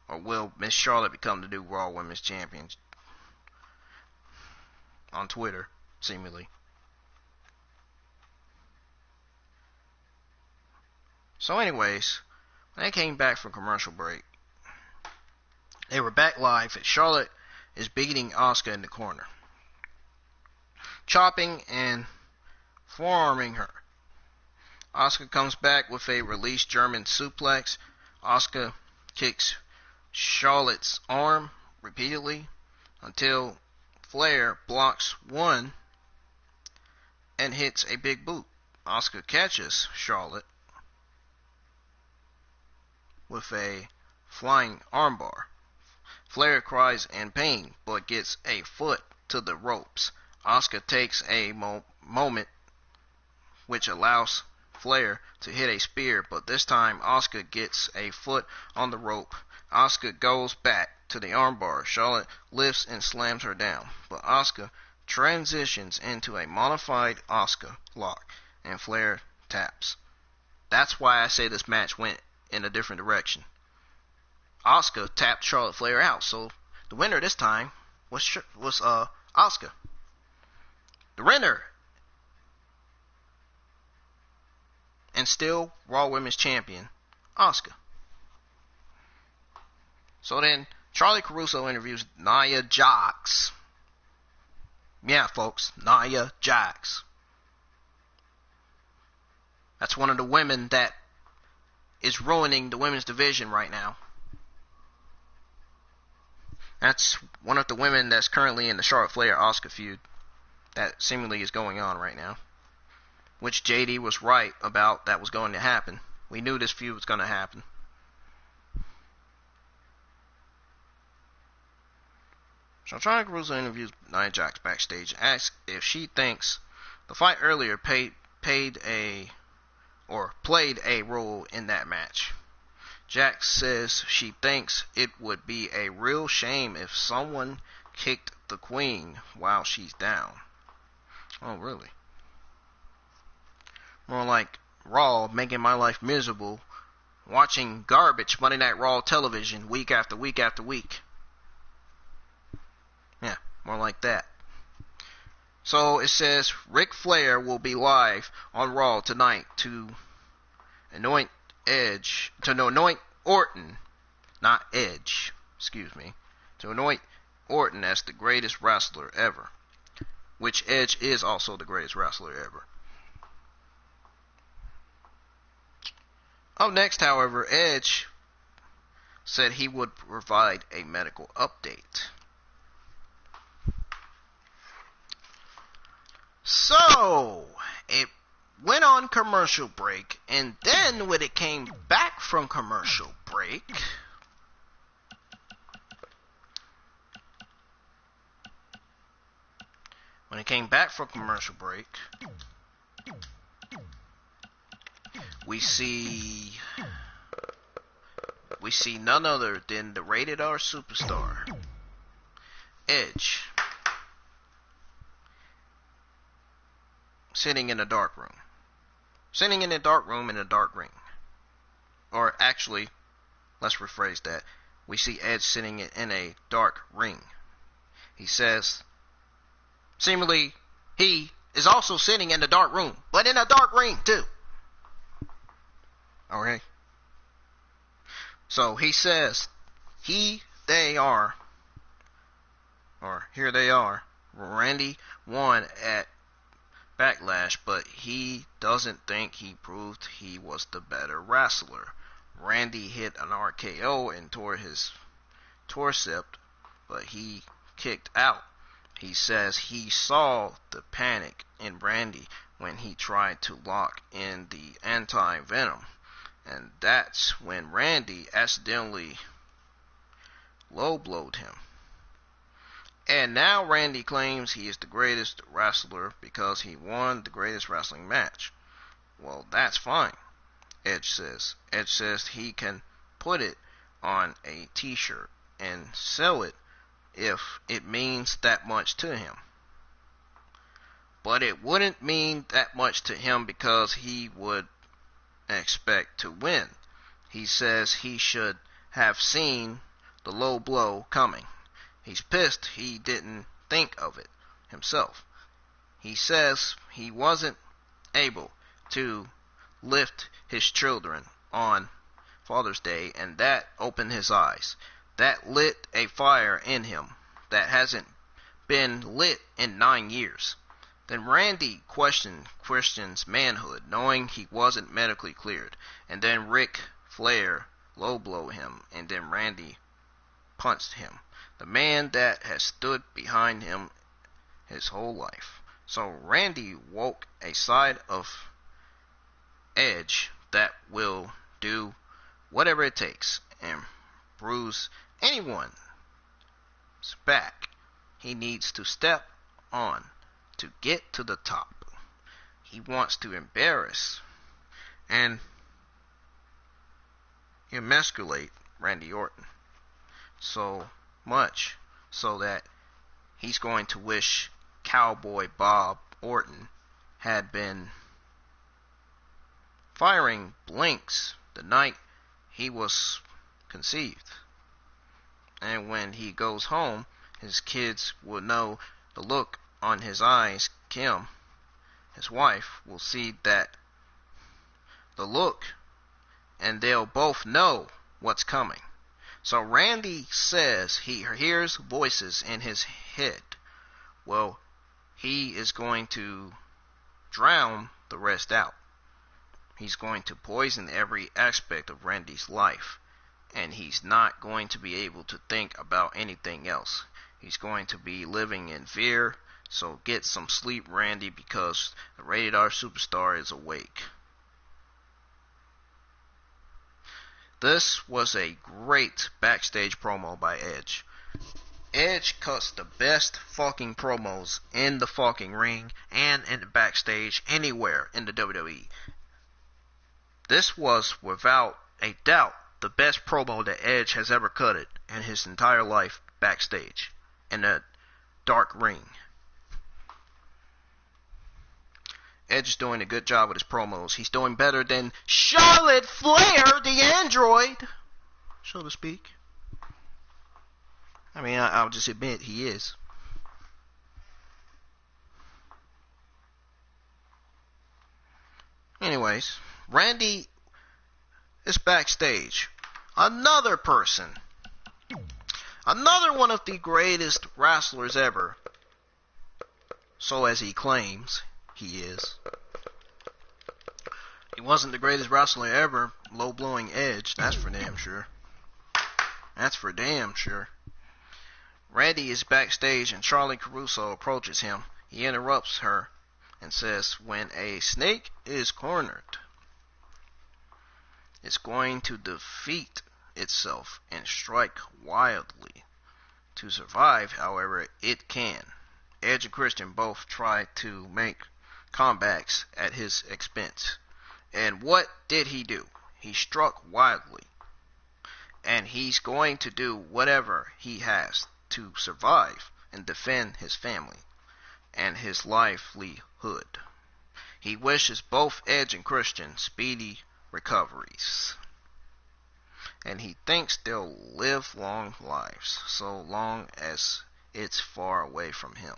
or will Miss Charlotte become the new Raw Women's Champion? On Twitter, seemingly. So anyways, when they came back from commercial break, they were back live and Charlotte is beating Asuka in the corner, chopping and forearming her. Asuka comes back with a released German suplex. Asuka kicks Charlotte's arm repeatedly until Flair blocks one and hits a big boot. Asuka catches Charlotte with a flying armbar. Flair cries in pain but gets a foot to the ropes. Asuka takes a moment which allows Flair to hit a spear, but this time Asuka gets a foot on the rope. Asuka goes back to the armbar. Charlotte lifts and slams her down, but Asuka transitions into a modified Asuka lock, and Flair taps. That's why I say this match went in a different direction. Asuka tapped Charlotte Flair out, so the winner this time was Asuka. The winner, and still Raw Women's Champion, Asuka. So then, Charlie Caruso interviews Nia Jax. Yeah, folks, Nia Jax. That's one of the women that is ruining the women's division right now. That's one of the women that's currently in the Charlotte Flair-Asuka feud that seemingly is going on right now, which JD was right about that was going to happen. We knew this feud was going to happen. So Charlie Caruso interviews Nia Jax backstage, asks if she thinks the fight earlier played a role in that match. Jax says she thinks it would be a real shame if someone kicked the Queen while she's down. Oh, really? More like Raw making my life miserable, watching garbage Monday Night Raw television week after week after week. Yeah, more like that. So it says Ric Flair will be live on Raw tonight to anoint Orton, not Edge, to anoint Orton as the greatest wrestler ever, which Edge is also the greatest wrestler ever. Up next, however, Edge said he would provide a medical update. So, it went on commercial break, and then when it came back from commercial break, we see none other than the rated R superstar, Edge, sitting in a dark room. Sitting in a dark room in a dark ring. Or actually, let's rephrase that. We see Edge sitting in a dark ring. He says, seemingly, he is also sitting in the dark room, but in a dark ring too. Okay? So he says, here they are, Randy won at Backlash, but he doesn't think he proved he was the better wrestler. Randy hit an RKO and tore his torso, but he kicked out. He says he saw the panic in Randy when he tried to lock in the anti-venom, and that's when Randy accidentally low-blowed him. And now Randy claims he is the greatest wrestler because he won the greatest wrestling match. Well, that's fine, Edge says. Edge says he can put it on a t-shirt and sell it if it means that much to him. But it wouldn't mean that much to him because he would expect to win. He says he should have seen the low blow coming. He's pissed he didn't think of it himself. He says he wasn't able to lift his children on Father's Day, and that opened his eyes. That lit a fire in him that hasn't been lit in 9 years. Then Randy questioned Christian's manhood, knowing he wasn't medically cleared. And then Ric Flair low blow him, and then Randy punched him. The man that has stood behind him his whole life. So Randy woke a side of Edge that will do whatever it takes and bruise anyone's back he needs to step on to get to the top. He wants to embarrass and emasculate Randy Orton so much so that he's going to wish Cowboy Bob Orton had been firing blanks the night he was conceived. And when he goes home, his kids will know the look on his eyes. Kim, his wife, will see that the look, and they'll both know what's coming. So Randy says he hears voices in his head. Well, he is going to drown the rest out. He's going to poison every aspect of Randy's life, and he's not going to be able to think about anything else. He's going to be living in fear, so get some sleep, Randy, because the Rated R Superstar is awake. This was a great backstage promo by Edge. Edge cuts the best fucking promos in the fucking ring and in the backstage anywhere in the WWE. This was, without a doubt, the best promo that Edge has ever cut it in his entire life backstage in a dark ring. Edge is doing a good job with his promos. He's doing better than Charlotte Flair, the android, so to speak. I mean, I'll just admit he is. Anyways, Randy is backstage. Another person. Another one of the greatest wrestlers ever. So as he claims he is. He wasn't the greatest wrestler ever, low-blowing Edge, that's for damn sure. That's for damn sure. Randy is backstage and Charlie Caruso approaches him. He interrupts her and says, when a snake is cornered, it's going to defeat itself and strike wildly. To survive, however, it can. Edge and Christian both try to make comebacks at his expense. And what did he do? He struck wildly. And he's going to do whatever he has to survive and defend his family and his livelihood. He wishes both Edge and Christian speedy recoveries. And he thinks they'll live long lives, so long as it's far away from him.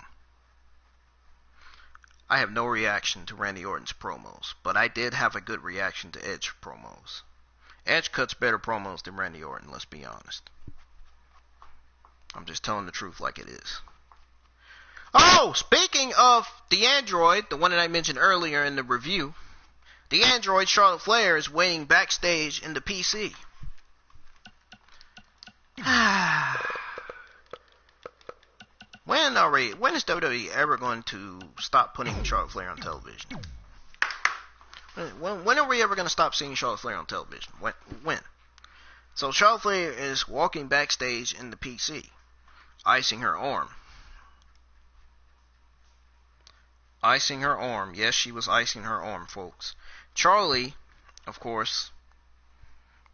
I have no reaction to Randy Orton's promos, but I did have a good reaction to Edge promos. Edge cuts better promos than Randy Orton, let's be honest. I'm just telling the truth like it is. Oh, speaking of the android, the one that I mentioned earlier in the review, the android Charlotte Flair is waiting backstage in the PC. When is WWE ever going to stop putting Charlotte Flair on television? When are we ever going to stop seeing Charlotte Flair on television? When? So Charlotte Flair is walking backstage in the PC, icing her arm. Icing her arm. Yes, she was icing her arm, folks. Charlie, of course,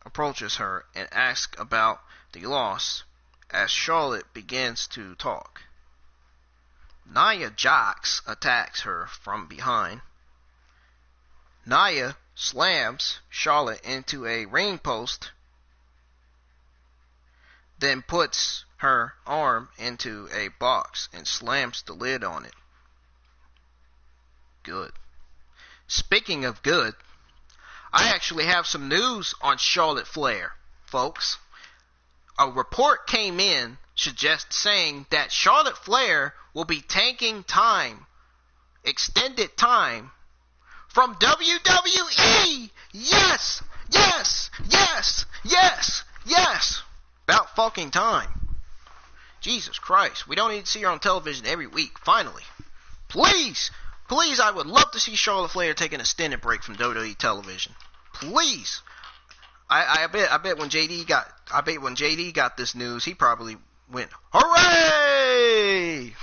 approaches her and asks about the loss as Charlotte begins to talk. Nia Jax attacks her from behind. Nia slams Charlotte into a ring post, then puts her arm into a box and slams the lid on it. Good. Speaking of good, I actually have some news on Charlotte Flair, folks. A report came in saying that Charlotte Flair will be taking time, extended time, from WWE. Yes, yes, yes, yes, yes. About fucking time. Jesus Christ. We don't need to see her on television every week. Finally. Please, I would love to see Charlotte Flair take an extended break from WWE television. Please. I bet when JD got this news, he probably went, hooray!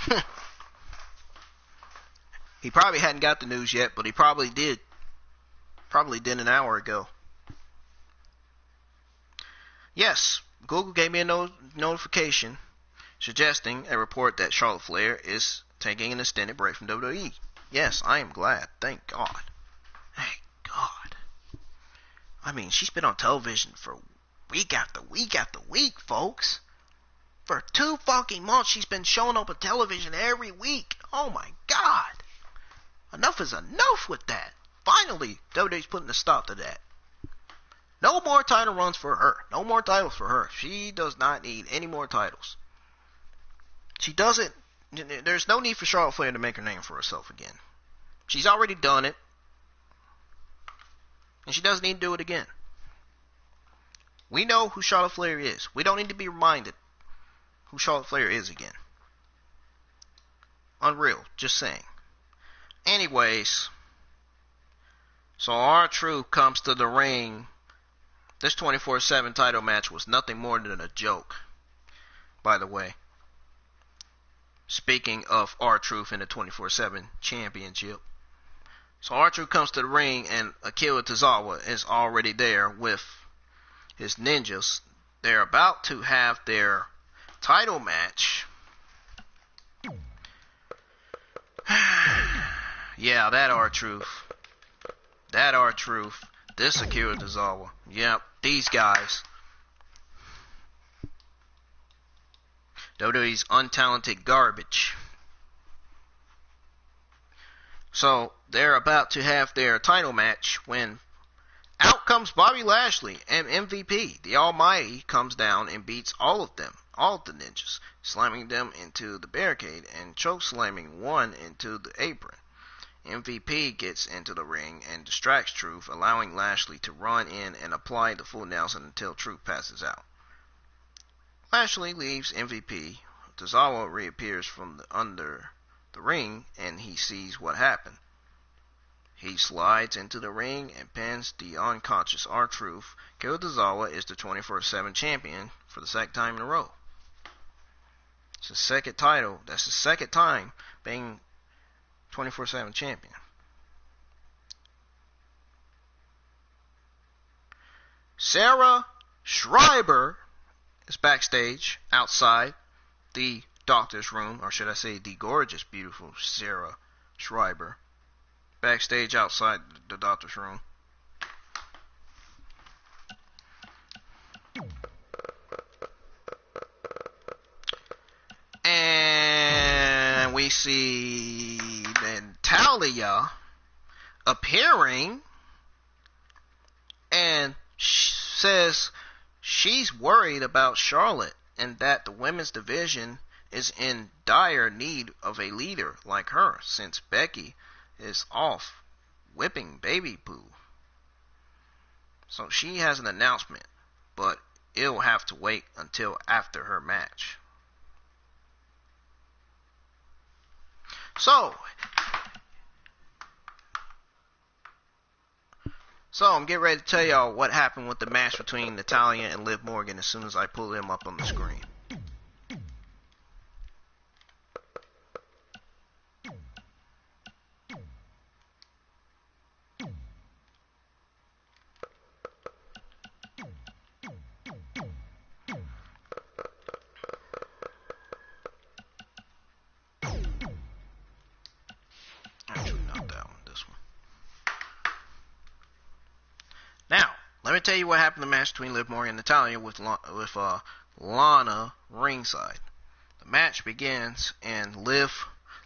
He probably hadn't got the news yet, but he probably did. Probably did an hour ago. Yes, Google gave me a notification suggesting a report that Charlotte Flair is taking an extended break from WWE. Yes, I am glad. Thank God. Thank God. I mean, she's been on television for week after week after week, folks. For 2 fucking months, she's been showing up on television every week. Oh my God. Enough is enough with that. Finally, WWE's putting a stop to that. No more title runs for her. No more titles for her. She does not need any more titles. She doesn't. There's no need for Charlotte Flair to make her name for herself again. She's already done it. And she doesn't need to do it again. We know who Charlotte Flair is. We don't need to be reminded who Charlotte Flair is again. Unreal. Just saying. Anyways. So R-Truth comes to the ring. This 24/7 title match was nothing more than a joke. By the way. Speaking of R-Truth in the 24/7 championship. So R-Truth comes to the ring and Akira Tozawa is already there with his ninjas. They're about to have their title match. Yeah, that R-Truth. That R-Truth. This Akira Tozawa. Yep, these guys. WWE's untalented garbage. So, they're about to have their title match when out comes Bobby Lashley and MVP. The Almighty comes down and beats all of them. All of the ninjas. Slamming them into the barricade and choke slamming one into the apron. MVP gets into the ring and distracts Truth, allowing Lashley to run in and apply the full Nelson until Truth passes out. Lashley leaves MVP. Tozawa reappears from under the ring and he sees what happened. He slides into the ring and pins the unconscious R-Truth. Akira Tozawa is the 24/7 champion for the second time in a row. It's his second title. That's his second time being 24/7 champion. Sarah Schreiber is backstage outside the doctor's room, or should I say the gorgeous, beautiful Sarah Schreiber. Backstage outside the doctor's room. And we see Natalya appearing and says she's worried about Charlotte and that the women's division is in dire need of a leader like her, since Becky is off whipping baby poo. So she has an announcement, but it'll have to wait until after her match. So I'm getting ready to tell y'all what happened with the match between Natalya and Liv Morgan as soon as I pull them up on the screen. Actually, not that one, this one. Now, let me tell you what happened in the match between Liv Morgan and Natalya with Lana ringside. The match begins and Liv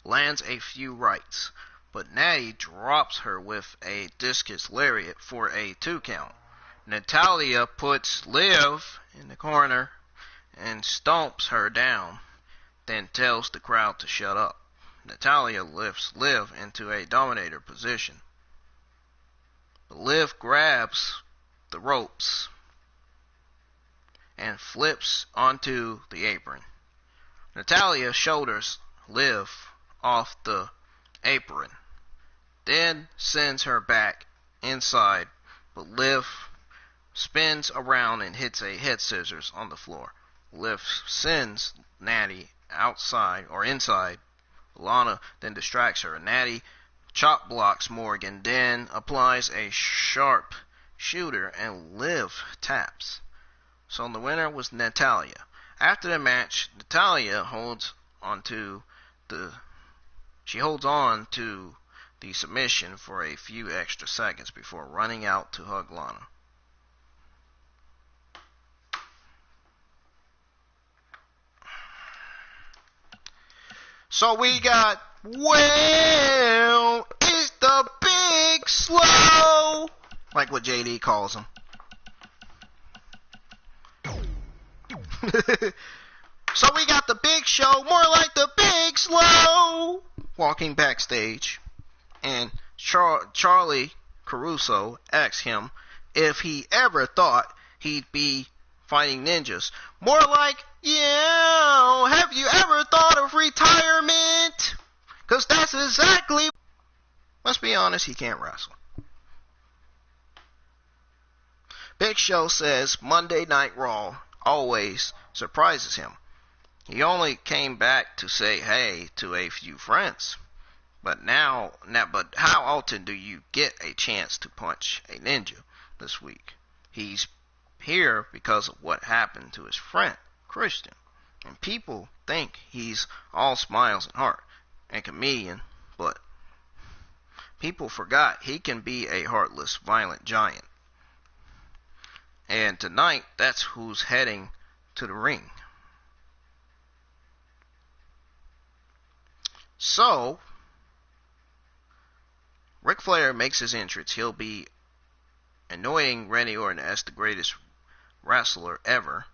lands a few rights, but Natty drops her with a discus lariat for a 2 count. Natalya puts Liv in the corner and stomps her down, then tells the crowd to shut up. Natalya lifts Liv into a dominator position. Liv grabs the ropes and flips onto the apron. Natalya shoulders Liv off the apron, then sends her back inside, but Liv spins around and hits a head scissors on the floor. Liv sends Natty outside or inside. Lana then distracts her. Natty chop blocks Morgan, then applies a sharp shooter, and Liv taps. So the winner was Natalya. After the match, Natalya holds on to the submission for a few extra seconds before running out to hug Lana. So we got, well, it's the big slow, like what JD calls him. So we got the big show, more like the big slow, walking backstage, and Charlie Caruso asks him if he ever thought he'd be fighting ninjas. More like, yeah, have you ever thought of retirement? Because that's exactly... Let's be honest, he can't wrestle. Big Show says Monday Night Raw always surprises him. He only came back to say hey to a few friends. But how often do you get a chance to punch a ninja this week? He's here because of what happened to his friend, Christian. And people think he's all smiles and heart and comedian, but people forgot he can be a heartless, violent giant. And tonight, that's who's heading to the ring. So, Ric Flair makes his entrance. He'll be annoying Randy Orton as the greatest wrestler ever.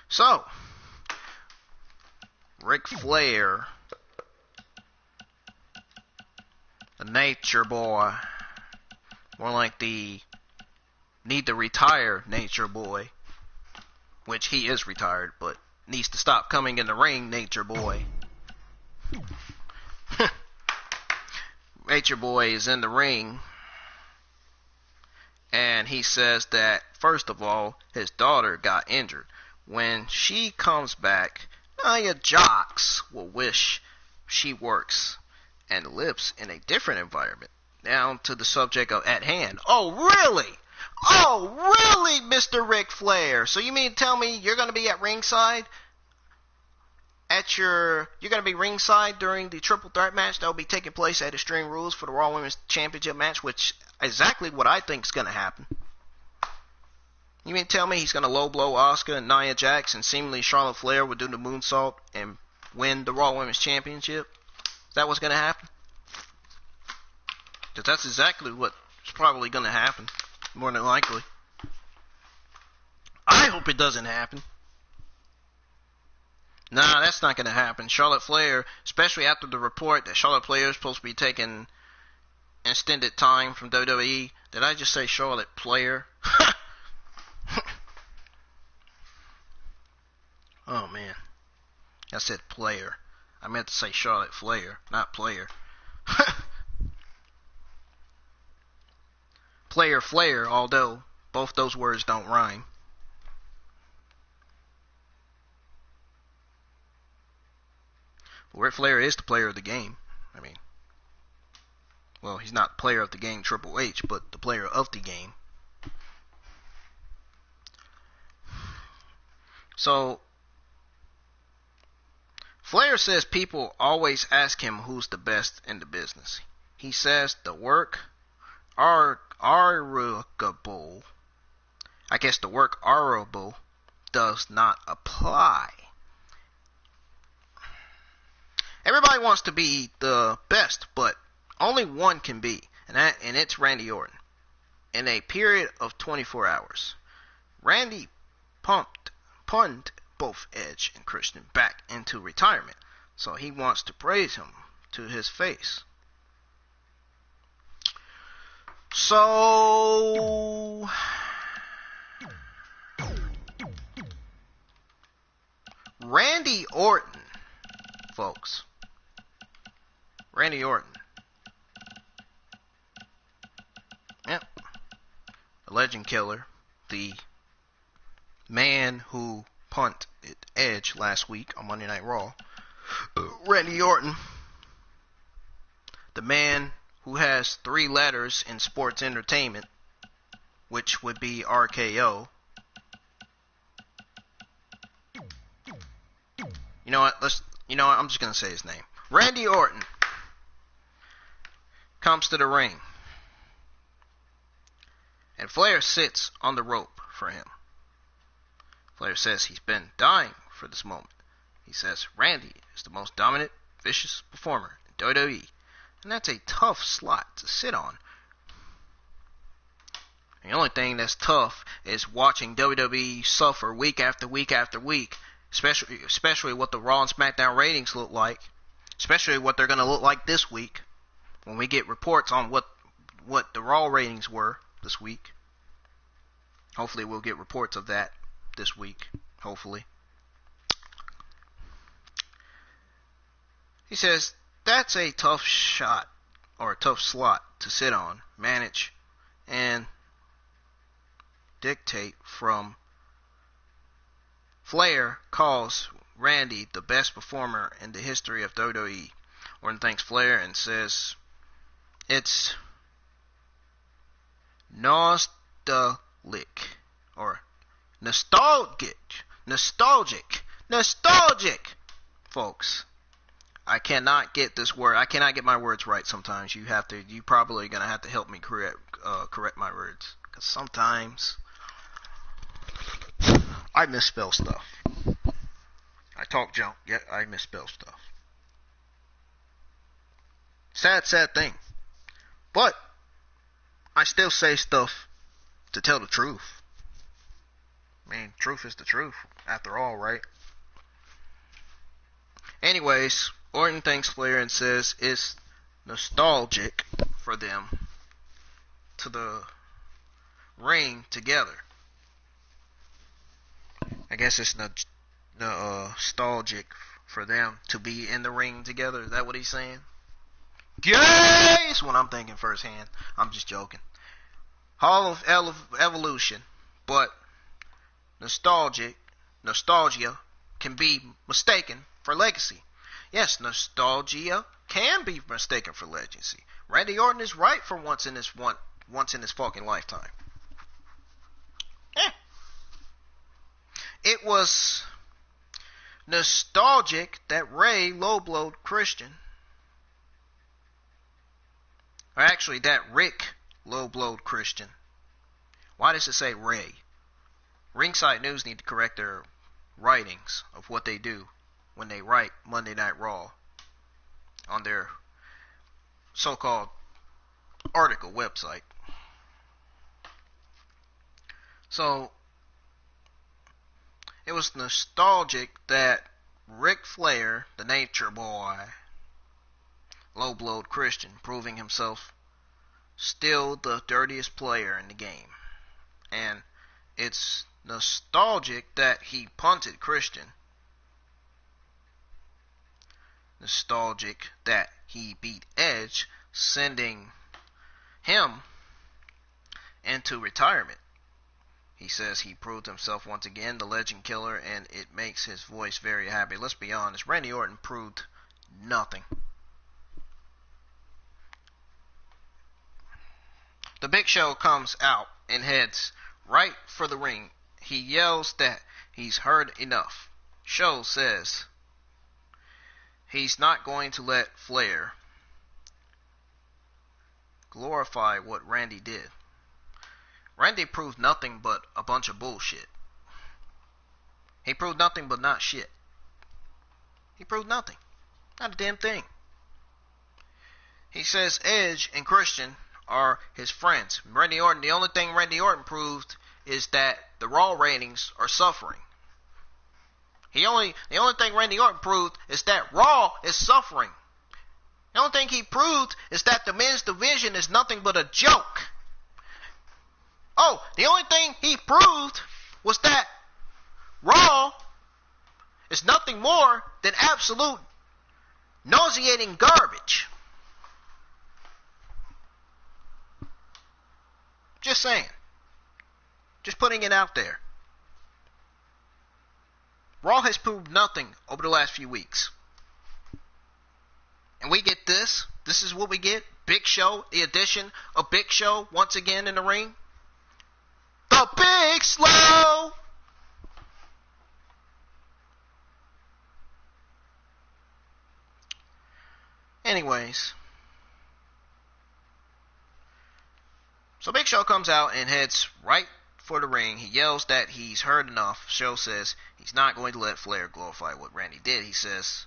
So, Ric Flair, the Nature Boy, more like the need to retire Nature Boy, which he is retired, but needs to stop coming in the ring, Nature Boy. Nature Boy is in the ring, and he says that, first of all, his daughter got injured. When she comes back, Nia Jax will wish she works and lives in a different environment. Now to the subject at hand. Oh, really? Oh, really, Mr. Ric Flair? So you mean to tell me you're going to be at ringside? You're going to be ringside during the triple threat match that will be taking place at Extreme Rules for the Raw Women's Championship match, which is exactly what I think is going to happen. You mean to tell me he's going to low blow Asuka and Nia Jax and seemingly Charlotte Flair will do the moonsault and win the Raw Women's Championship? Is that what's going to happen? Because that's exactly what's probably going to happen, more than likely. I hope it doesn't happen. Nah, that's not going to happen. Charlotte Flair, especially after the report that Charlotte Flair is supposed to be taking extended time from WWE. Did I just say Charlotte Flair? Oh, man. I said player. I meant to say Charlotte Flair, not player. Player Flair, although both those words don't rhyme. Ric Flair is the player of the game. I mean, well, he's not the player of the game, Triple H, but the player of the game. So, Flair says people always ask him who's the best in the business. He says the work arguable, I guess the word arguable does not apply. Everybody wants to be the best, but only one can be, and it's Randy Orton. In a period of 24 hours, Randy pumped both Edge and Christian back into retirement, so he wants to praise him to his face. So, Randy Orton, folks. Randy Orton. Yep. The legend killer. The man who punted Edge last week on Monday Night Raw. Randy Orton. The man who has 3 letters in sports entertainment, which would be RKO. You know what? I'm just going to say his name. Randy Orton comes to the ring, and Flair sits on the rope for him. Flair says he's been dying for this moment. He says Randy is the most dominant, vicious performer in WWE, and that's a tough slot to sit on. The only thing that's tough is watching WWE suffer week after week after week, especially what the Raw and SmackDown ratings look like, especially what they're going to look like this week when we get reports on what the Raw ratings were this week. Hopefully we'll get reports of that this week, hopefully. He says that's a tough shot or a tough slot to sit on, manage, and dictate from. Flair calls Randy the best performer in the history of WWE. Orton thanks Flair and says it's nostalgic, folks. I cannot get this word. I cannot get my words right sometimes. You probably gonna have to help me correct my words, because sometimes I misspell stuff. I talk junk, yet I misspell stuff. Sad thing. But I still say stuff to tell the truth. I mean, truth is the truth, after all, right? Anyways, Orton thanks Flair and says it's nostalgic for them to the ring together. I guess it's nostalgic for them to be in the ring together. Is that what he's saying? Yay! Is what I'm thinking firsthand. I'm just joking. Hall of Evolution, but nostalgia can be mistaken for legacy. Yes, nostalgia can be mistaken for legacy. Randy Orton is right for once in his fucking lifetime. It was nostalgic that Rey low-blowed Christian. Or actually, that Rick low-blowed Christian. Why does it say Rey? Ringside News need to correct their writings of what they do when they write Monday Night Raw on their so-called article website. So it was nostalgic that Ric Flair, the Nature Boy, low-blowed Christian, proving himself still the dirtiest player in the game. And it's nostalgic that he punted Christian. Nostalgic that he beat Edge, sending him into retirement. He says he proved himself once again, the legend killer, and it makes his voice very happy. Let's be honest, Randy Orton proved nothing. The Big Show comes out and heads right for the ring. He yells that he's heard enough. Show says he's not going to let Flair glorify what Randy did. Randy proved nothing but a bunch of bullshit. He proved nothing but not shit. He proved nothing. Not a damn thing. He says Edge and Christian are his friends. Randy Orton, the only thing Randy Orton proved is that the Raw ratings are suffering. The only thing Randy Orton proved is that Raw is suffering. The only thing he proved is that the men's division is nothing but a joke. Oh, the only thing he proved was that Raw is nothing more than absolute nauseating garbage. Just saying. Just putting it out there. Raw has proved nothing over the last few weeks. And we get this. This is what we get. Big Show, the addition of Big Show once again in the ring. The Big Slow. Anyways. So Big Show comes out and heads right for the ring. He yells that he's heard enough. Show says he's not going to let Flair glorify what Randy did. He says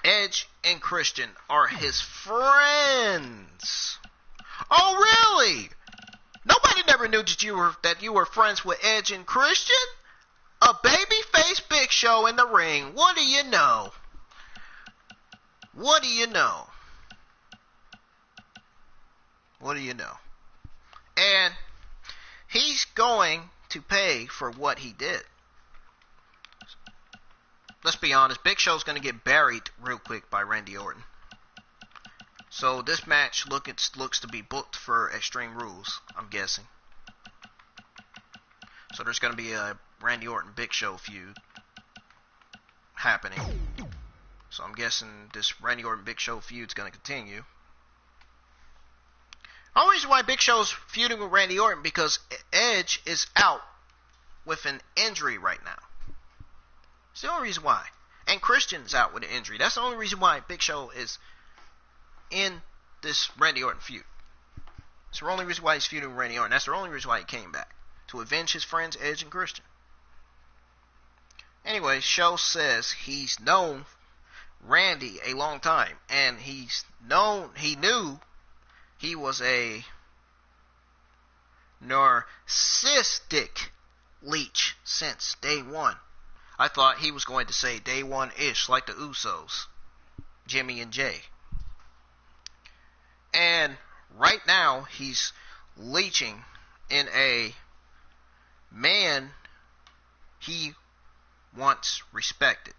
Edge and Christian are his friends. Oh, really? Nobody never knew that you were friends with Edge and Christian? A babyface Big Show in the ring. What do you know? What do you know? What do you know? And he's going to pay for what he did. Let's be honest, Big Show's going to get buried real quick by Randy Orton. So this match looks to be booked for Extreme Rules, I'm guessing. So there's going to be a Randy Orton Big Show feud happening. So I'm guessing this Randy Orton Big Show feud is going to continue. The only reason why Big Show's feuding with Randy Orton because Edge is out with an injury right now. It's the only reason why. And Christian's out with an injury. That's the only reason why Big Show is in this Randy Orton feud. It's the only reason why he's feuding with Randy Orton. That's the only reason why he came back. To avenge his friends Edge and Christian. Anyway, Show says he's known Randy a long time. And he knew he was a narcissistic leech since day one. I thought he was going to say day one-ish, like the Usos, Jimmy and Jay. And right now, he's leeching in a man he once respected,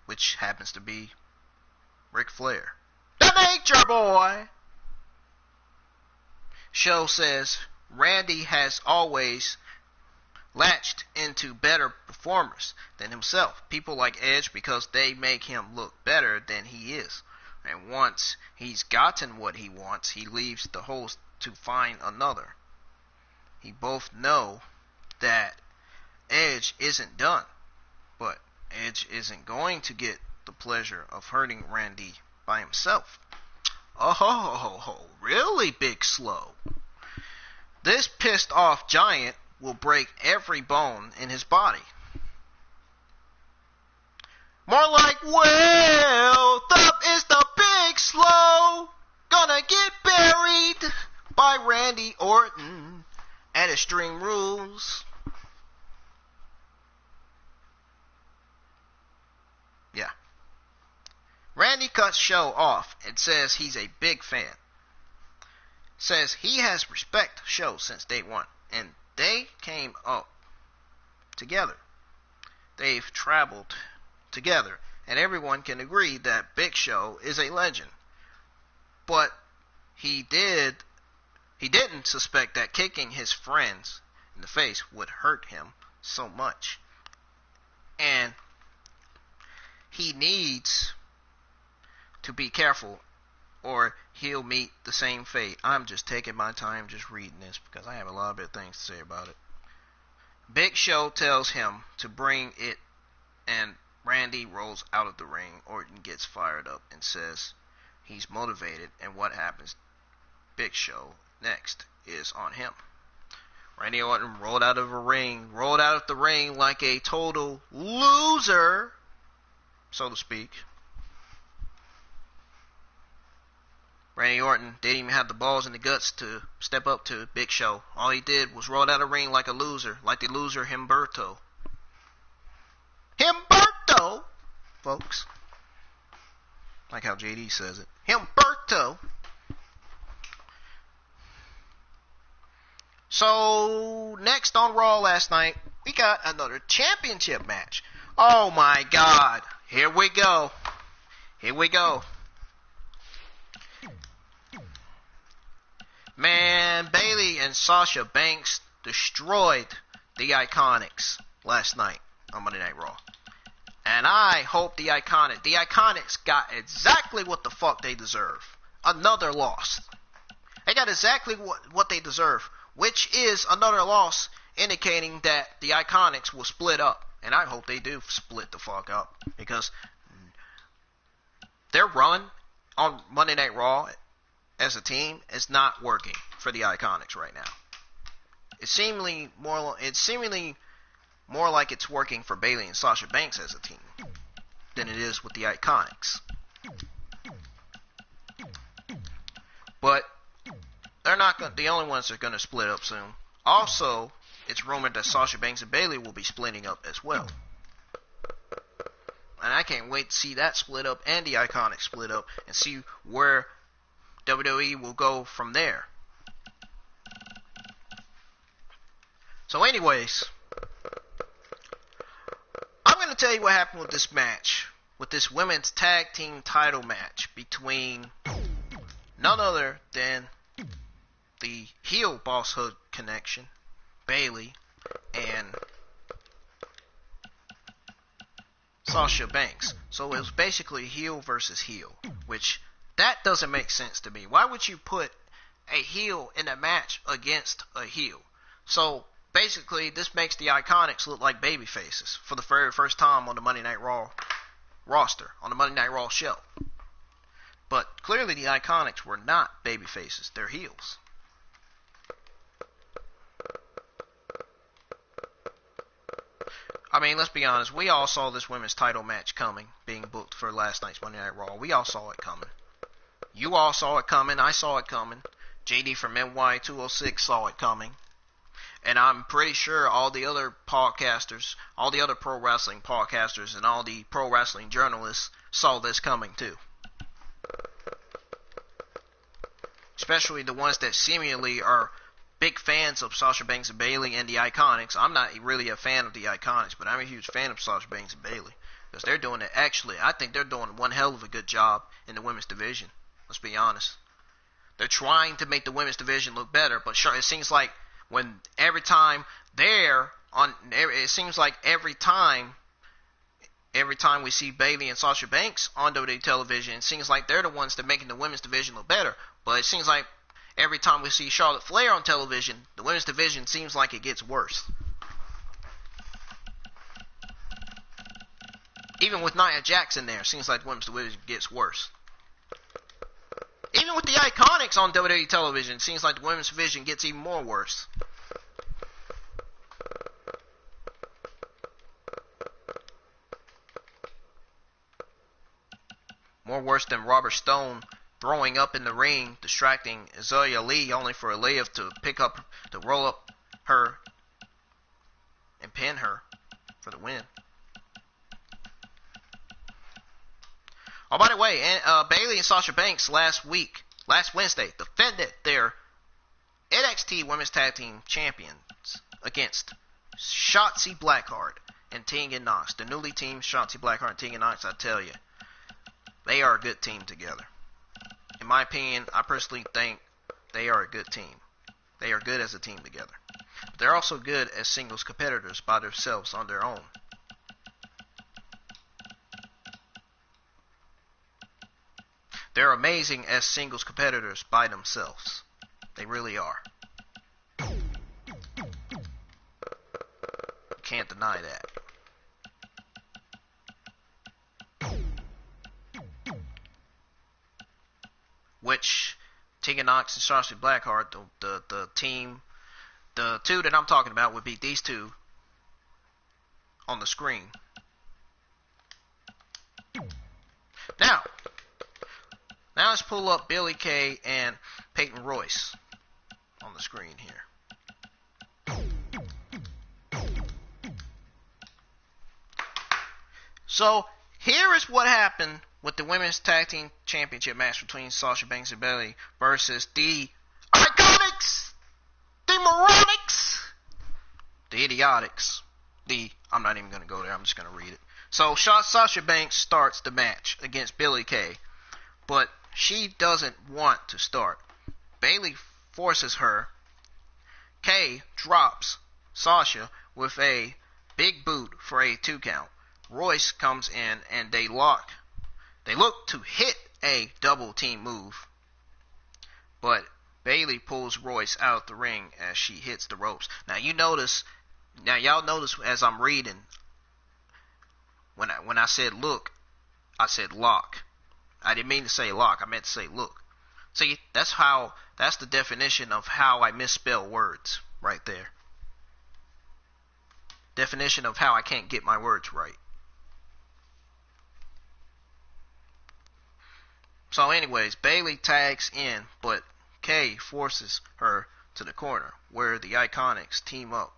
which happens to be Ric Flair. The Nature Boy! Show says Randy has always latched into better performers than himself. People like Edge because they make him look better than he is. And once he's gotten what he wants, he leaves the host to find another. He both know that Edge isn't done, but Edge isn't going to get the pleasure of hurting Randy by himself. Oh, really, Big Slow? This pissed off giant will break every bone in his body. More like, well, is the big slow gonna get buried by Randy Orton at Extreme Rules. Yeah. Randy cuts show off and says he's a big fan. Says he has respect show since day one. And they came up together. They've traveled together. And everyone can agree that Big Show is a legend. But he didn't suspect that kicking his friends in the face would hurt him so much. And he needs to be careful or he'll meet the same fate. I'm just taking my time just reading this because I have a lot of good things to say about it. Big Show tells him to bring it, and Randy rolls out of the ring. Orton gets fired up and says he's motivated, and what happens? Big Show next is on him. Randy Orton rolled out of the ring like a total loser, so to speak. Randy Orton didn't even have the balls and the guts to step up to Big Show. All he did was roll out of the ring like a loser, like the loser Humberto. Humberto, folks. Like how JD says it. Humberto. So, next on Raw last night, we got another championship match. Oh my God. Here we go. Man, Bayley and Sasha Banks destroyed the IIconics last night on Monday Night Raw. And I hope the IIconics got exactly what the fuck they deserve. Another loss. They got exactly what they deserve, which is another loss, indicating that the IIconics will split up. And I hope they do split the fuck up, because their run on Monday Night Raw as a team is not working for the IIconics right now. It's seemingly more like it's working for Bayley and Sasha Banks as a team than it is with the IIconics. But they're not the only ones that are going to split up soon. Also, it's rumored that Sasha Banks and Bayley will be splitting up as well. And I can't wait to see that split up and the IIconics split up and see where WWE will go from there. So anyways, I'm going to tell you what happened with this match, with this women's tag team title match between none other than the heel bosshood connection, Bayley, and Sasha Banks. So it was basically heel versus heel, which that doesn't make sense to me. Why would you put a heel in a match against a heel? So basically, this makes the IIconics look like baby faces for the very first time on the Monday Night Raw roster, on the Monday Night Raw show. But clearly the IIconics were not baby faces, they're heels. I mean, let's be honest, we all saw this women's title match coming, being booked for last night's Monday Night Raw. We all saw it coming. You all saw it coming, I saw it coming. JD from NY206 saw it coming. And I'm pretty sure all the other podcasters, all the other pro wrestling podcasters, and all the pro wrestling journalists saw this coming too. Especially the ones that seemingly are big fans of Sasha Banks and Bayley and the IIconics. I'm not really a fan of the IIconics, but I'm a huge fan of Sasha Banks and Bayley. Because they're doing it, actually, I think they're doing one hell of a good job in the women's division. Let's be honest. They're trying to make the women's division look better, but sure, it seems like every time we see Bayley and Sasha Banks on WWE television, it seems like they're the ones that are making the women's division look better. But it seems like every time we see Charlotte Flair on television, the women's division seems like it gets worse. Even with Nia Jax in there, it seems like the women's division gets worse. Even with the IIconics on WWE television, it seems like the women's division gets even more worse. More worse than Robert Stone throwing up in the ring, distracting Azalea Lee, only for Liv to roll up her and pin her for the win. Oh, by the way, Bayley and Sasha Banks last Wednesday, defended their NXT Women's Tag Team Champions against Shotzi Blackheart and Tegan Nox. The newly teamed Shotzi Blackheart and Tegan Nox, I tell you, they are a good team together. In my opinion, I personally think they are a good team. They are good as a team together. But they're also good as singles competitors by themselves on their own. They're amazing as singles competitors by themselves. They really are. Can't deny that. Which Tegan Nox and Shotzi Blackheart, the team, the two that I'm talking about would be these two on the screen. Now let's pull up Billie Kay and Peyton Royce on the screen here. So here is what happened with the Women's Tag Team Championship match between Sasha Banks and Bayley versus the IIconics, the Moronics, the Idiotics, I'm not even going to go there, I'm just going to read it. So Sasha Banks starts the match against Billie Kay, but she doesn't want to start. Bayley forces her. Kay drops Sasha with a big boot for a 2 count. Royce comes in and they look to hit a double team move, but Bayley pulls Royce out of the ring as she hits the ropes. Now y'all notice as I'm reading, when I said look, I said lock. I didn't mean to say lock, I meant to say look. See, that's the definition of how I misspell words right there. Definition of how I can't get my words right. So anyways, Bayley tags in, but Kay forces her to the corner, where the IIconics team up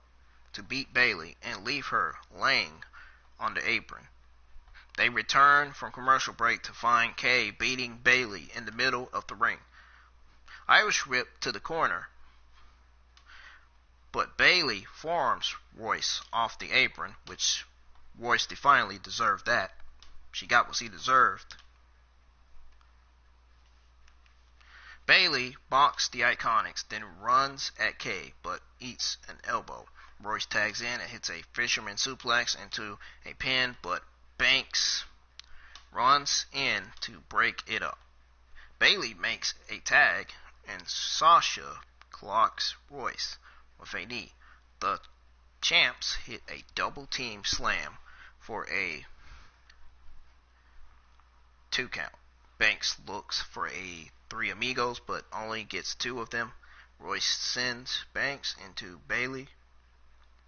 to beat Bayley and leave her laying on the apron. They return from commercial break to find Kay beating Bayley in the middle of the ring. Irish whip to the corner, but Bayley forearms Royce off the apron, which Royce defiantly deserved that. She got what she deserved. Bayley bonks the IIconics, then runs at Kay, but eats an elbow. Royce tags in and hits a fisherman suplex into a pin, but Banks runs in to break it up. Bayley makes a tag, and Sasha clocks Royce with a knee. The champs hit a double team slam for a 2 count. Banks looks for a 3 amigos, but only gets 2 of them. Royce sends Banks into Bayley,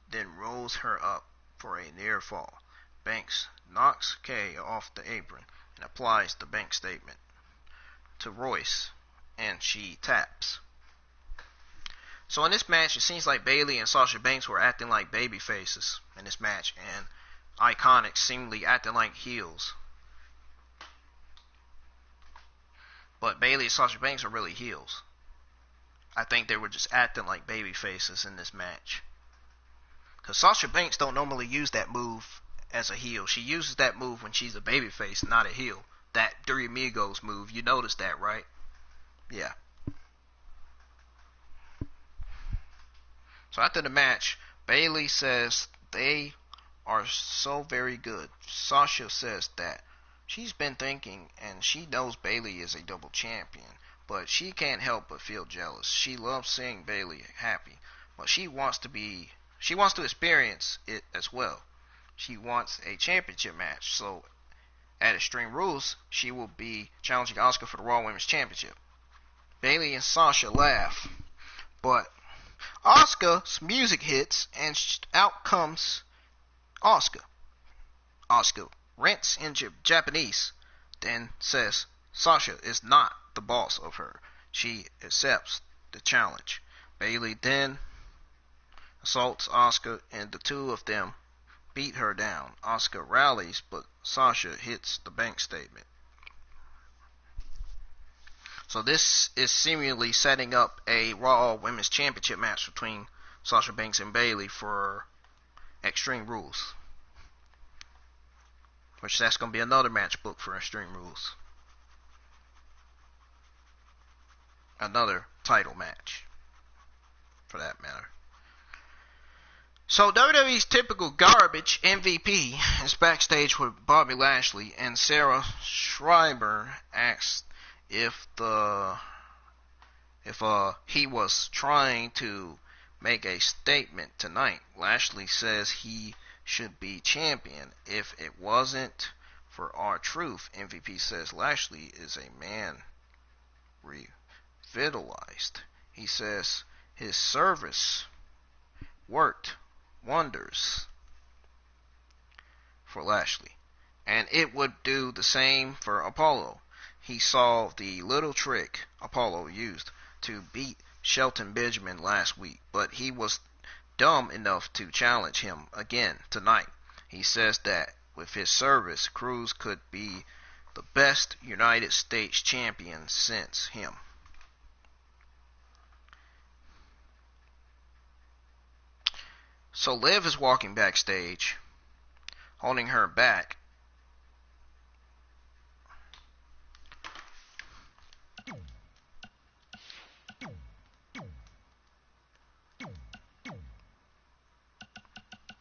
then rolls her up for a near fall. Banks knocks Kay off the apron and applies the bank statement to Royce, and she taps. So in this match, it seems like Bayley and Sasha Banks were acting like baby faces in this match, and IIconics seemingly acting like heels. But Bayley and Sasha Banks are really heels. I think they were just acting like baby faces in this match. Because Sasha Banks don't normally use that move as a heel. She uses that move when she's a babyface, not a heel. That 3 Amigos move. You noticed that, right? Yeah. So after the match, Bayley says they are so very good. Sasha says that she's been thinking, and she knows Bayley is a double champion, but she can't help but feel jealous. She loves seeing Bayley happy, but she wants to experience it as well. She wants a championship match, so at Extreme Rules, she will be challenging Asuka for the Raw Women's Championship. Bayley and Sasha laugh, but Asuka's music hits, and out comes Asuka. Asuka rants in Japanese. then says Sasha is not the boss of her. She accepts the challenge. Bayley then assaults Asuka, and the two of them beat her down. Asuka rallies, but Sasha hits the bank statement. So this is seemingly setting up a Raw Women's Championship match between Sasha Banks and Bayley for Extreme Rules. Which that's going to be another match booked for Extreme Rules. Another title match, for that matter. So WWE's typical garbage MVP is backstage with Bobby Lashley, and Sarah Schreiber asked if he was trying to make a statement tonight. Lashley says he should be champion. If it wasn't for R-Truth, MVP says Lashley is a man revitalized. He says his service worked wonders for Lashley, and it would do the same for Apollo. He saw the little trick Apollo used to beat Shelton Benjamin last week, but he was dumb enough to challenge him again tonight. He says that with his service, Cruz could be the best United States champion since him. So Liv is walking backstage, holding her back.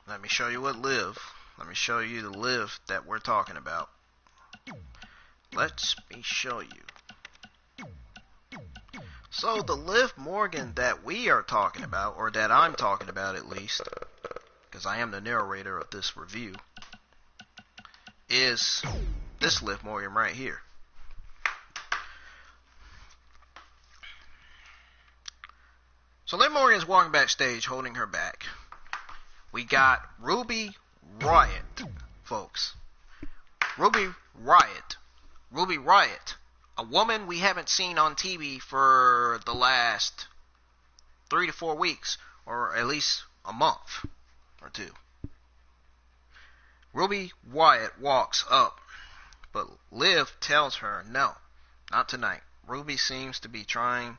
Let me show you the Liv that we're talking about. Let me show you. So the Liv Morgan that we are talking about, or that I'm talking about at least, because I am the narrator of this review, is this Liv Morgan right here. So Liv Morgan is walking backstage holding her back. We got Ruby Riott, folks. Ruby Riott. A woman we haven't seen on TV for the last 3 to 4 weeks, or at least a month or two. Ruby Riott walks up, but Liv tells her no, not tonight. Ruby seems to be trying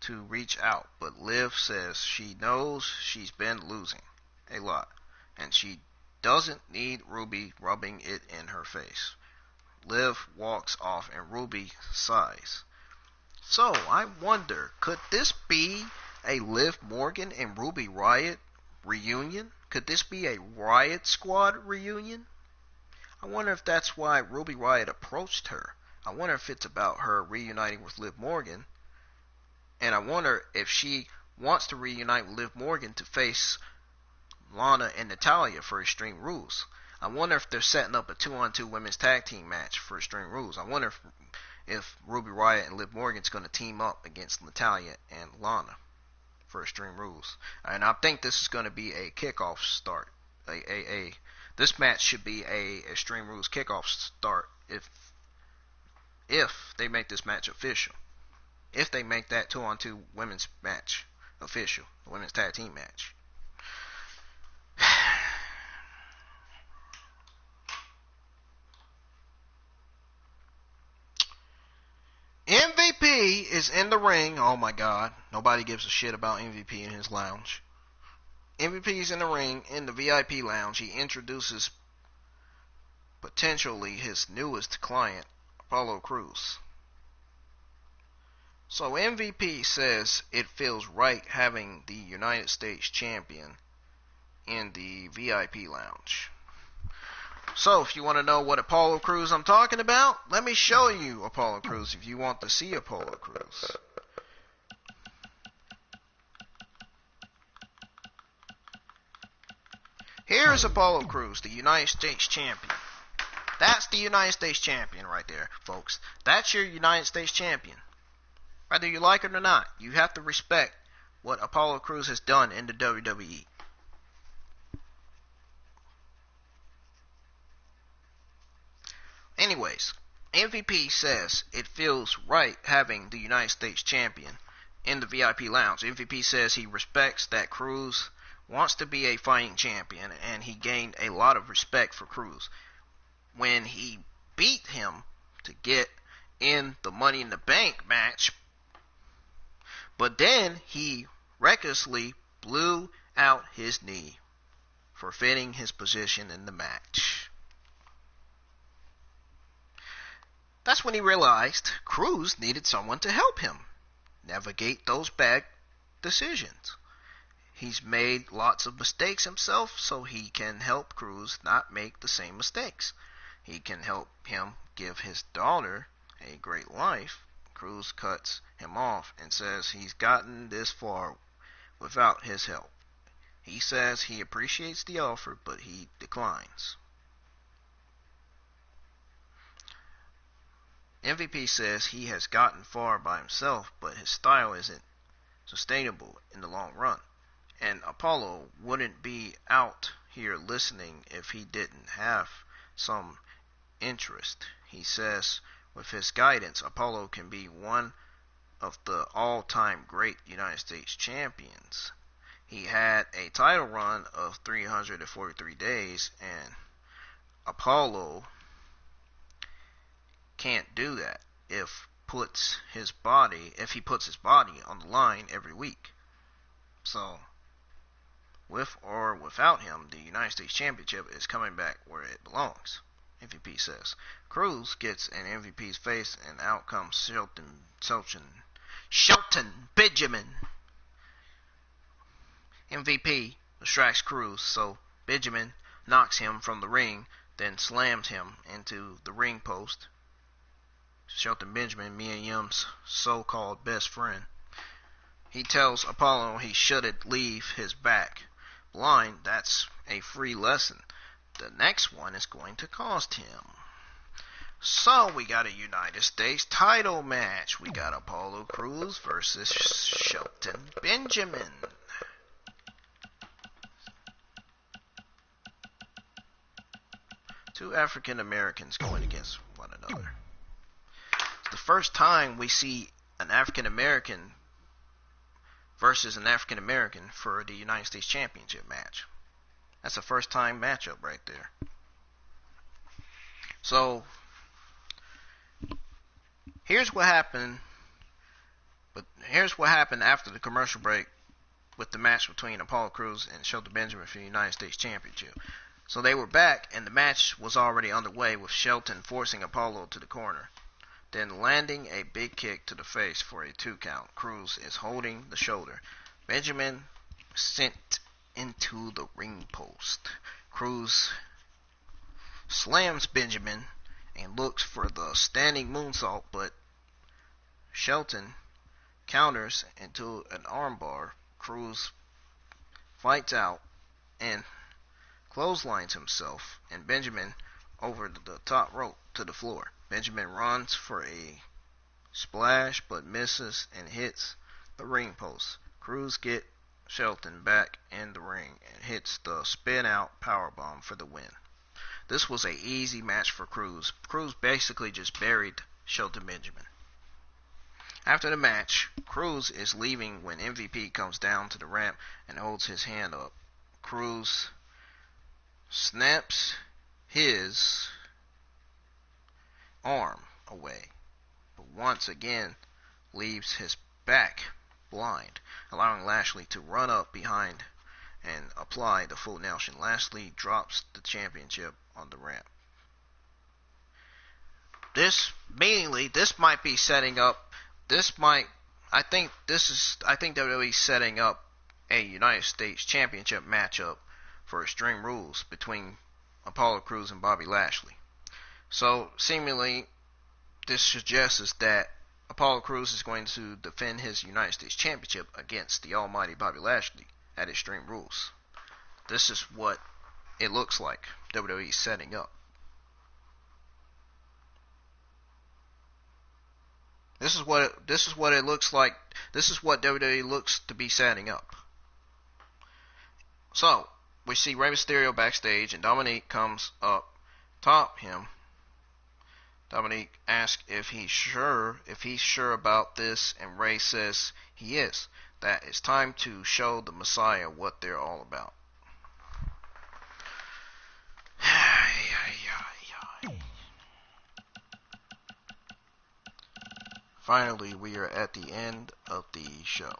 to reach out, but Liv says she knows she's been losing a lot, and she doesn't need Ruby rubbing it in her face. Liv walks off and Ruby sighs. So I wonder, could this be a Liv Morgan and Ruby Riott reunion? Could this be a Riott Squad reunion? I wonder if that's why Ruby Riott approached her. I wonder if it's about her reuniting with Liv Morgan, and I wonder if she wants to reunite with Liv Morgan to face Lana and Natalya for Extreme Rules. I wonder if they're setting up a 2-on-2 women's tag team match for Extreme Rules. I wonder if Ruby Riott and Liv Morgan's going to team up against Natalya and Lana for Extreme Rules. And I think this is going to be a kickoff start. This match should be a Extreme Rules kickoff start if they make this match official. If they make that 2-on-2 women's match official, the women's tag team match. MVP is in the ring. Oh my God. Nobody gives a shit about MVP in his lounge. MVP is in the ring in the VIP lounge. He introduces potentially his newest client, Apollo Crews. So MVP says it feels right having the United States Champion in the VIP lounge. So, if you want to know what Apollo Crews I'm talking about, let me show you Apollo Crews if you want to see Apollo Crews. Here's Apollo Crews, the United States Champion. That's the United States Champion right there, folks. That's your United States Champion. Whether you like it or not, you have to respect what Apollo Crews has done in the WWE. Anyways, MVP says it feels right having the United States Champion in the VIP lounge. MVP says he respects that Cruz wants to be a fighting champion, and he gained a lot of respect for Cruz when he beat him to get in the Money in the Bank match. But then he recklessly blew out his knee, forfeiting his position in the match. That's when he realized Cruz needed someone to help him navigate those bad decisions. He's made lots of mistakes himself, so he can help Cruz not make the same mistakes. He can help him give his daughter a great life. Cruz cuts him off and says he's gotten this far without his help. He says he appreciates the offer, but he declines. MVP says he has gotten far by himself, but his style isn't sustainable in the long run. And Apollo wouldn't be out here listening if he didn't have some interest. He says with his guidance, Apollo can be one of the all-time great United States champions. He had a title run of 343 days, and Apollo can't do that if he puts his body on the line every week. So, with or without him, the United States Championship is coming back where it belongs, MVP says. Cruz gets in MVP's face, and out comes Shelton Benjamin. MVP distracts Cruz, so Benjamin knocks him from the ring, then slams him into the ring post. Shelton Benjamin, Mia Yim's so-called best friend. He tells Apollo he shouldn't leave his back blind. That's a free lesson. The next one is going to cost him. So we got a United States title match. We got Apollo Crews versus Shelton Benjamin. Two African Americans going against one another. It's the first time we see an African American versus an African American for the United States Championship match. That's a first time matchup right there. So here's what happened. But here's what happened after the commercial break with the match between Apollo Crews and Shelton Benjamin for the United States Championship. So they were back, and the match was already underway with Shelton forcing Apollo to the corner, then landing a big kick to the face for a 2 count. Crews is holding the shoulder. Benjamin sent into the ring post. Crews slams Benjamin and looks for the standing moonsault, but Shelton counters into an armbar. Crews fights out and clotheslines himself and Benjamin over the top rope to the floor. Benjamin runs for a splash but misses and hits the ring post. Crews get Shelton back in the ring and hits the spin out powerbomb for the win. This was an easy match for Crews. Crews basically just buried Shelton Benjamin. After the match, Crews is leaving when MVP comes down to the ramp and holds his hand up. Crews snaps his arm away, but once again leaves his back blind, allowing Lashley to run up behind and apply the full Nelson. Lashley drops the championship on the ramp. This might be setting up. I think WWE setting up a United States Championship matchup for Extreme Rules between Apollo Crews and Bobby Lashley. So seemingly, this suggests that Apollo Crews is going to defend his United States Championship against the almighty Bobby Lashley at Extreme Rules. This is what it looks like WWE setting up. This is what it looks like. This is what WWE looks to be setting up. So we see Rey Mysterio backstage, and Dominik comes up top him Dominik asks if he's sure about this, and Rey says he is. That it's time to show the Messiah what they're all about. Finally, we are at the end of the show.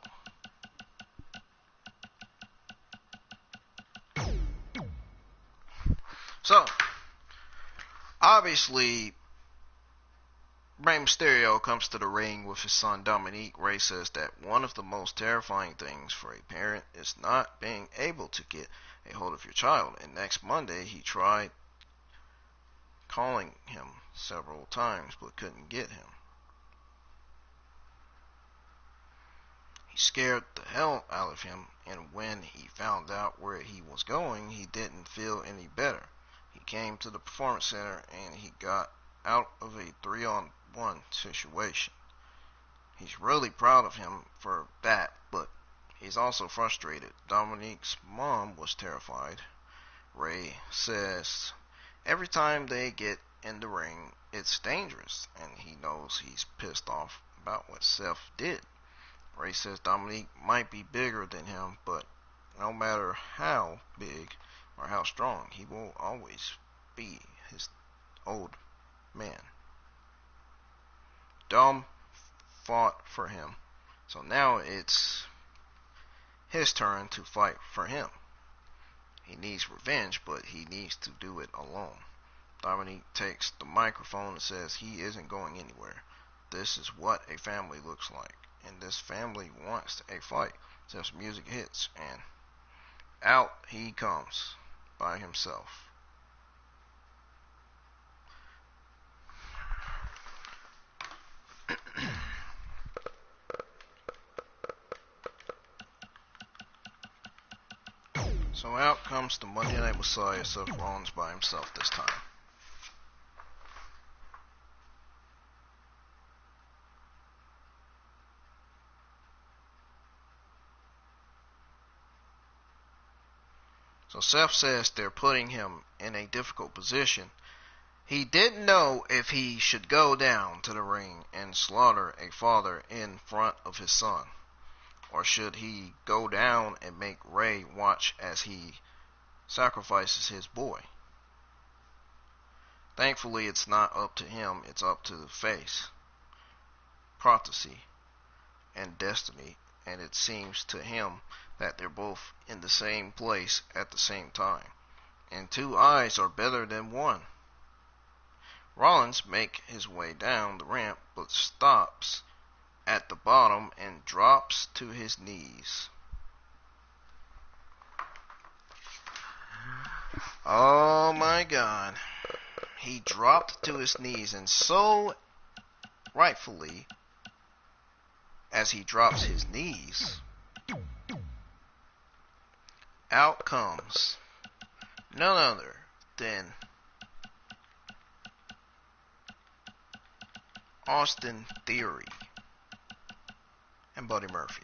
So, obviously, Rey Mysterio comes to the ring with his son Dominik. Rey says that one of the most terrifying things for a parent is not being able to get a hold of your child. And next Monday, he tried calling him several times but couldn't get him. He scared the hell out of him, and when he found out where he was going, he didn't feel any better. He came to the Performance Center and he got out of a 3-on-1 situation. He's really proud of him for that, but he's also frustrated. Dominik's mom was terrified. Rey says every time they get in the ring, it's dangerous, and he knows he's pissed off about what Seth did. Rey says Dominik might be bigger than him, but no matter how big or how strong, he will always be his old man. Dom fought for him, so now it's his turn to fight for him. He needs revenge, but he needs to do it alone. Dominik takes the microphone and says he isn't going anywhere. This is what a family looks like, and this family wants a fight. Seth's music hits, and out he comes by himself. So out comes the Monday Night Messiah, Seth Rollins, by himself this time. So Seth says they're putting him in a difficult position. He didn't know if he should go down to the ring and slaughter a father in front of his son, or should he go down and make Rey watch as he sacrifices his boy. Thankfully, it's not up to him, it's up to the face, prophecy, and destiny, and it seems to him that they're both in the same place at the same time, and two eyes are better than one. Rollins makes his way down the ramp, but stops at the bottom and drops to his knees. Oh my God. He dropped to his knees, and so rightfully, as he drops his knees, out comes none other than Austin Theory and Buddy Murphy.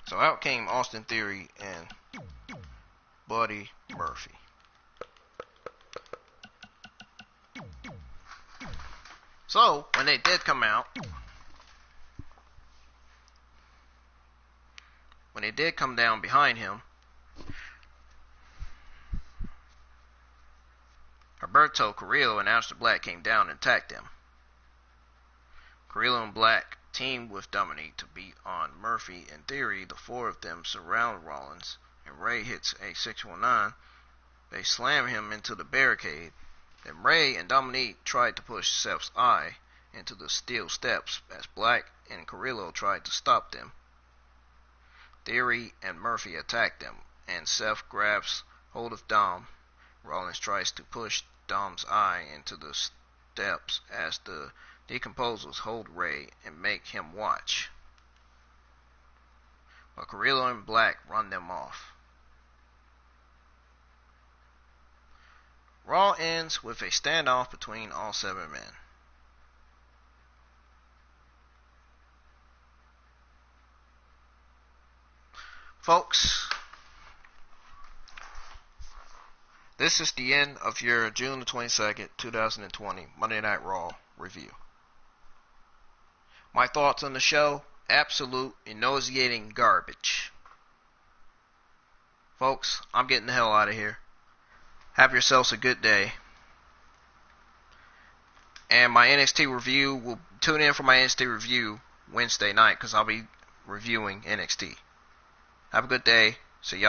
So out came Austin Theory and Buddy Murphy. So, when they did come out, when they did come down behind him, Alberto Carrillo and Aleister Black came down and attacked them. Carrillo and Black teamed with Dominik to beat on Murphy and Theory. The four of them surround Rollins, and Rey hits a 619. They slam him into the barricade. Then Rey and Dominik tried to push Seth's eye into the steel steps as Black and Carrillo tried to stop them. Theory and Murphy attacked them, and Seth grabs hold of Dom. Rollins tries to push Dom's eye into the steps as the Decomposers hold Rey and make him watch. But Carrillo and Black run them off. Raw ends with a standoff between all 7 men. Folks, this is the end of your June the 22nd, 2020 Monday Night Raw review. My thoughts on the show, absolute and nauseating garbage. Folks, I'm getting the hell out of here. Have yourselves a good day. And my NXT review, will tune in for my NXT review Wednesday night, because I'll be reviewing NXT. Have a good day. See y'all.